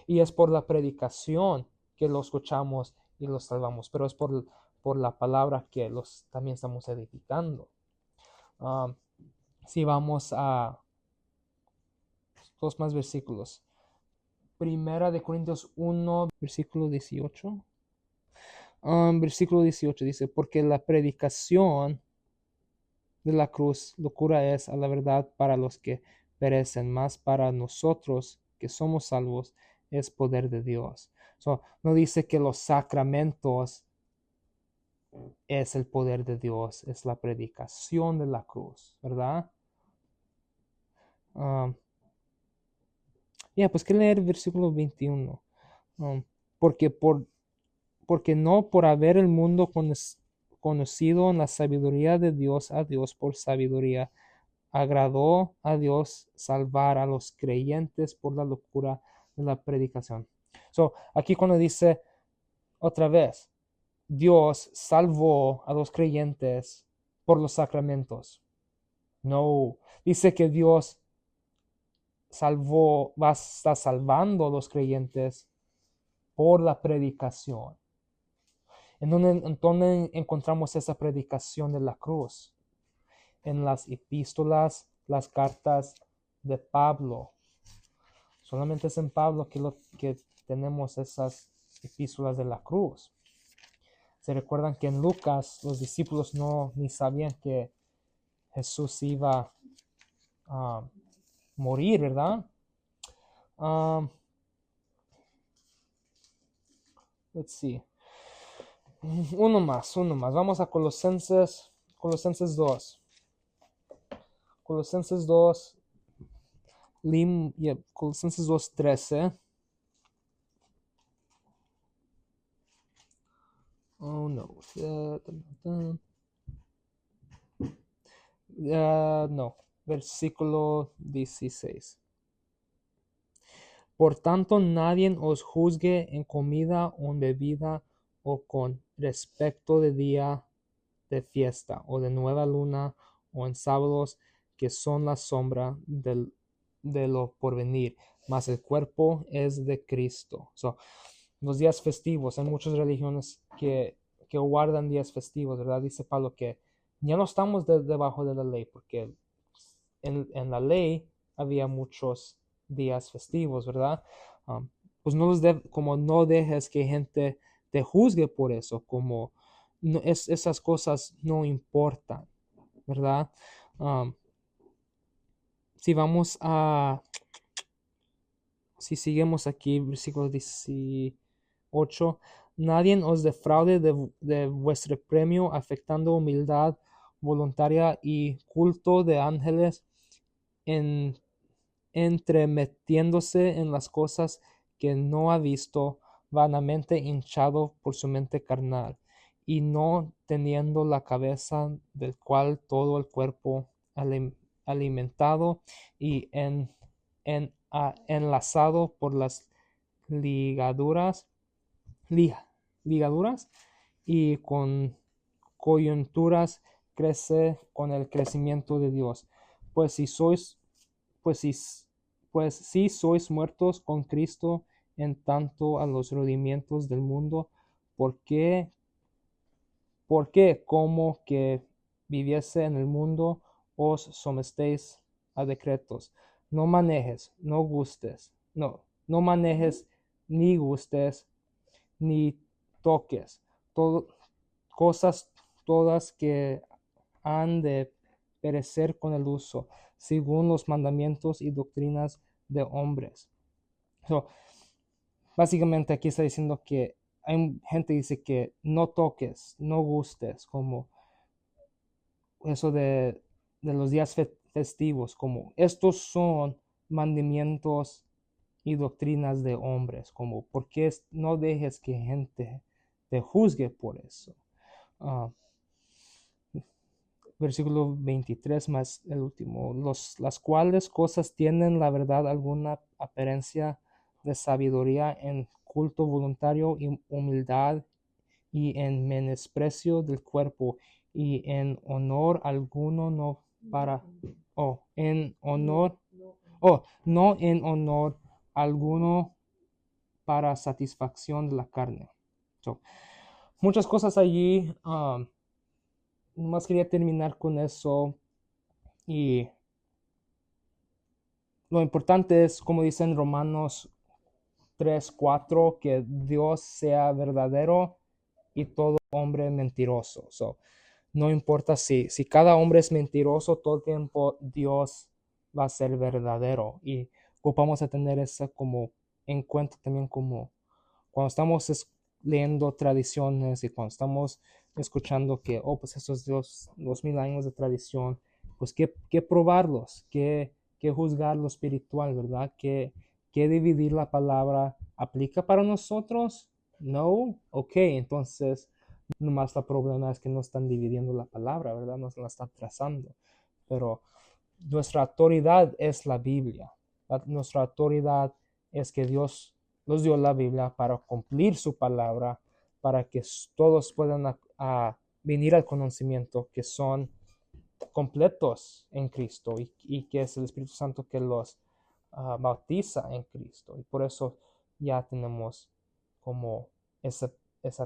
Y es por la predicación que lo escuchamos y lo salvamos, pero es por la palabra que también estamos edificando. Si vamos a dos más versículos. Primera de Corintios 1, versículo 18. Versículo 18 dice, porque la predicación de la cruz locura es a la verdad para los que perecen, más para nosotros que somos salvos es poder de Dios. So, no dice que los sacramentos es el poder de Dios, es la predicación de la cruz, ¿verdad? Pues que leer el versículo 21. Porque no por haber el mundo conocido en la sabiduría de Dios a Dios por sabiduría, agradó a Dios salvar a los creyentes por la locura de la predicación. So, aquí cuando dice otra vez, Dios salvó a los creyentes por los sacramentos. No, dice que Dios está salvando a los creyentes por la predicación. ¿En dónde encontramos esa predicación de la cruz? En las epístolas, las cartas de Pablo. Solamente es en Pablo que tenemos esas epístolas de la cruz. Se recuerdan que en Lucas los discípulos ni sabían que Jesús iba a morir, ¿verdad? Let's see. Uno más. Vamos a Colosenses 2. Colosenses 2. Colosenses 2:13. Oh no. No. Versículo 16. Por tanto, nadie os juzgue en comida o en bebida o con respecto de día de fiesta o de nueva luna o en sábados, que son la sombra de lo porvenir, mas el cuerpo es de Cristo. So, los días festivos, hay muchas religiones que guardan días festivos, ¿verdad? Dice Pablo que ya no estamos debajo de la ley, porque en la ley había muchos días festivos, ¿verdad? Pues como no dejes que gente te juzgue por eso, como esas cosas no importan, ¿verdad? Si seguimos aquí, versículo 18, nadie os defraude de vuestro premio, afectando humildad voluntaria y culto de ángeles en, entremetiéndose en las cosas que no ha visto, vanamente hinchado por su mente carnal, y no teniendo la cabeza del cual todo el cuerpo alimentado y enlazado por las ligaduras, ligaduras y con coyunturas crece con el crecimiento de Dios. Pues si sois, pues si, pues si sois muertos con Cristo en tanto a los rudimientos del mundo, ¿por qué, como que viviese en el mundo, os sometéis a decretos? No manejes, no gustes, no manejes, ni gustes, ni toques, todo, cosas todas que han de perecer con el uso, según los mandamientos y doctrinas de hombres. So, básicamente aquí está diciendo que hay gente que dice que no toques, no gustes, como eso de los días festivos, como estos son mandamientos y doctrinas de hombres, como porque no dejes que gente te juzgue por eso. Versículo 23 más el último, las cuales cosas tienen la verdad alguna apariencia de sabiduría en culto voluntario y humildad y en menosprecio del cuerpo y en honor alguno no para, en honor, no en honor alguno para satisfacción de la carne. So, muchas cosas allí. Nomás quería terminar con eso. Y lo importante es, como dicen Romanos 3:4, que Dios sea verdadero y todo hombre mentiroso. So, no importa si cada hombre es mentiroso, todo el tiempo Dios va a ser verdadero. Y ocupamos a tener eso como en cuenta también, como cuando estamos leyendo tradiciones y cuando estamos escuchando que, pues estos 2000 años de tradición, pues que probarlos, que juzgar lo espiritual, ¿verdad? Que dividir la palabra, ¿aplica para nosotros? No, ok, entonces nomás el problema es que no están dividiendo la palabra, ¿verdad? No la están trazando, pero nuestra autoridad es la Biblia. Nuestra autoridad es que Dios nos dio la Biblia para cumplir su palabra, para que todos puedan venir al conocimiento que son completos en Cristo y que es el Espíritu Santo que los bautiza en Cristo. Y por eso ya tenemos como esa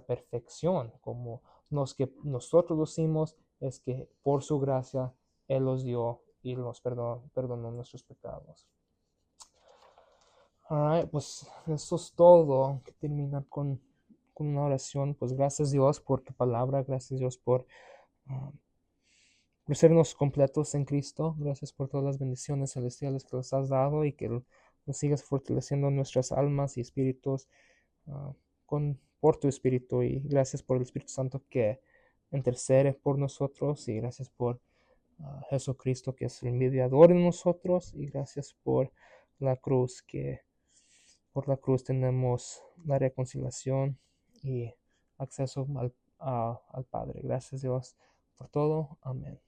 perfección, como que nosotros lo hicimos, es que por su gracia Él los dio y nos perdonó nuestros pecados. Alright, pues eso es todo. Que terminar con una oración. Pues gracias Dios por tu palabra, gracias Dios por sernos completos en Cristo. Gracias por todas las bendiciones celestiales que nos has dado y que nos sigas fortaleciendo nuestras almas y espíritus por tu Espíritu. Y gracias por el Espíritu Santo que intercede por nosotros. Y gracias por Jesucristo que es el mediador en nosotros. Y gracias por la cruz, que por la cruz tenemos la reconciliación y acceso al Padre. Gracias Dios por todo. Amén.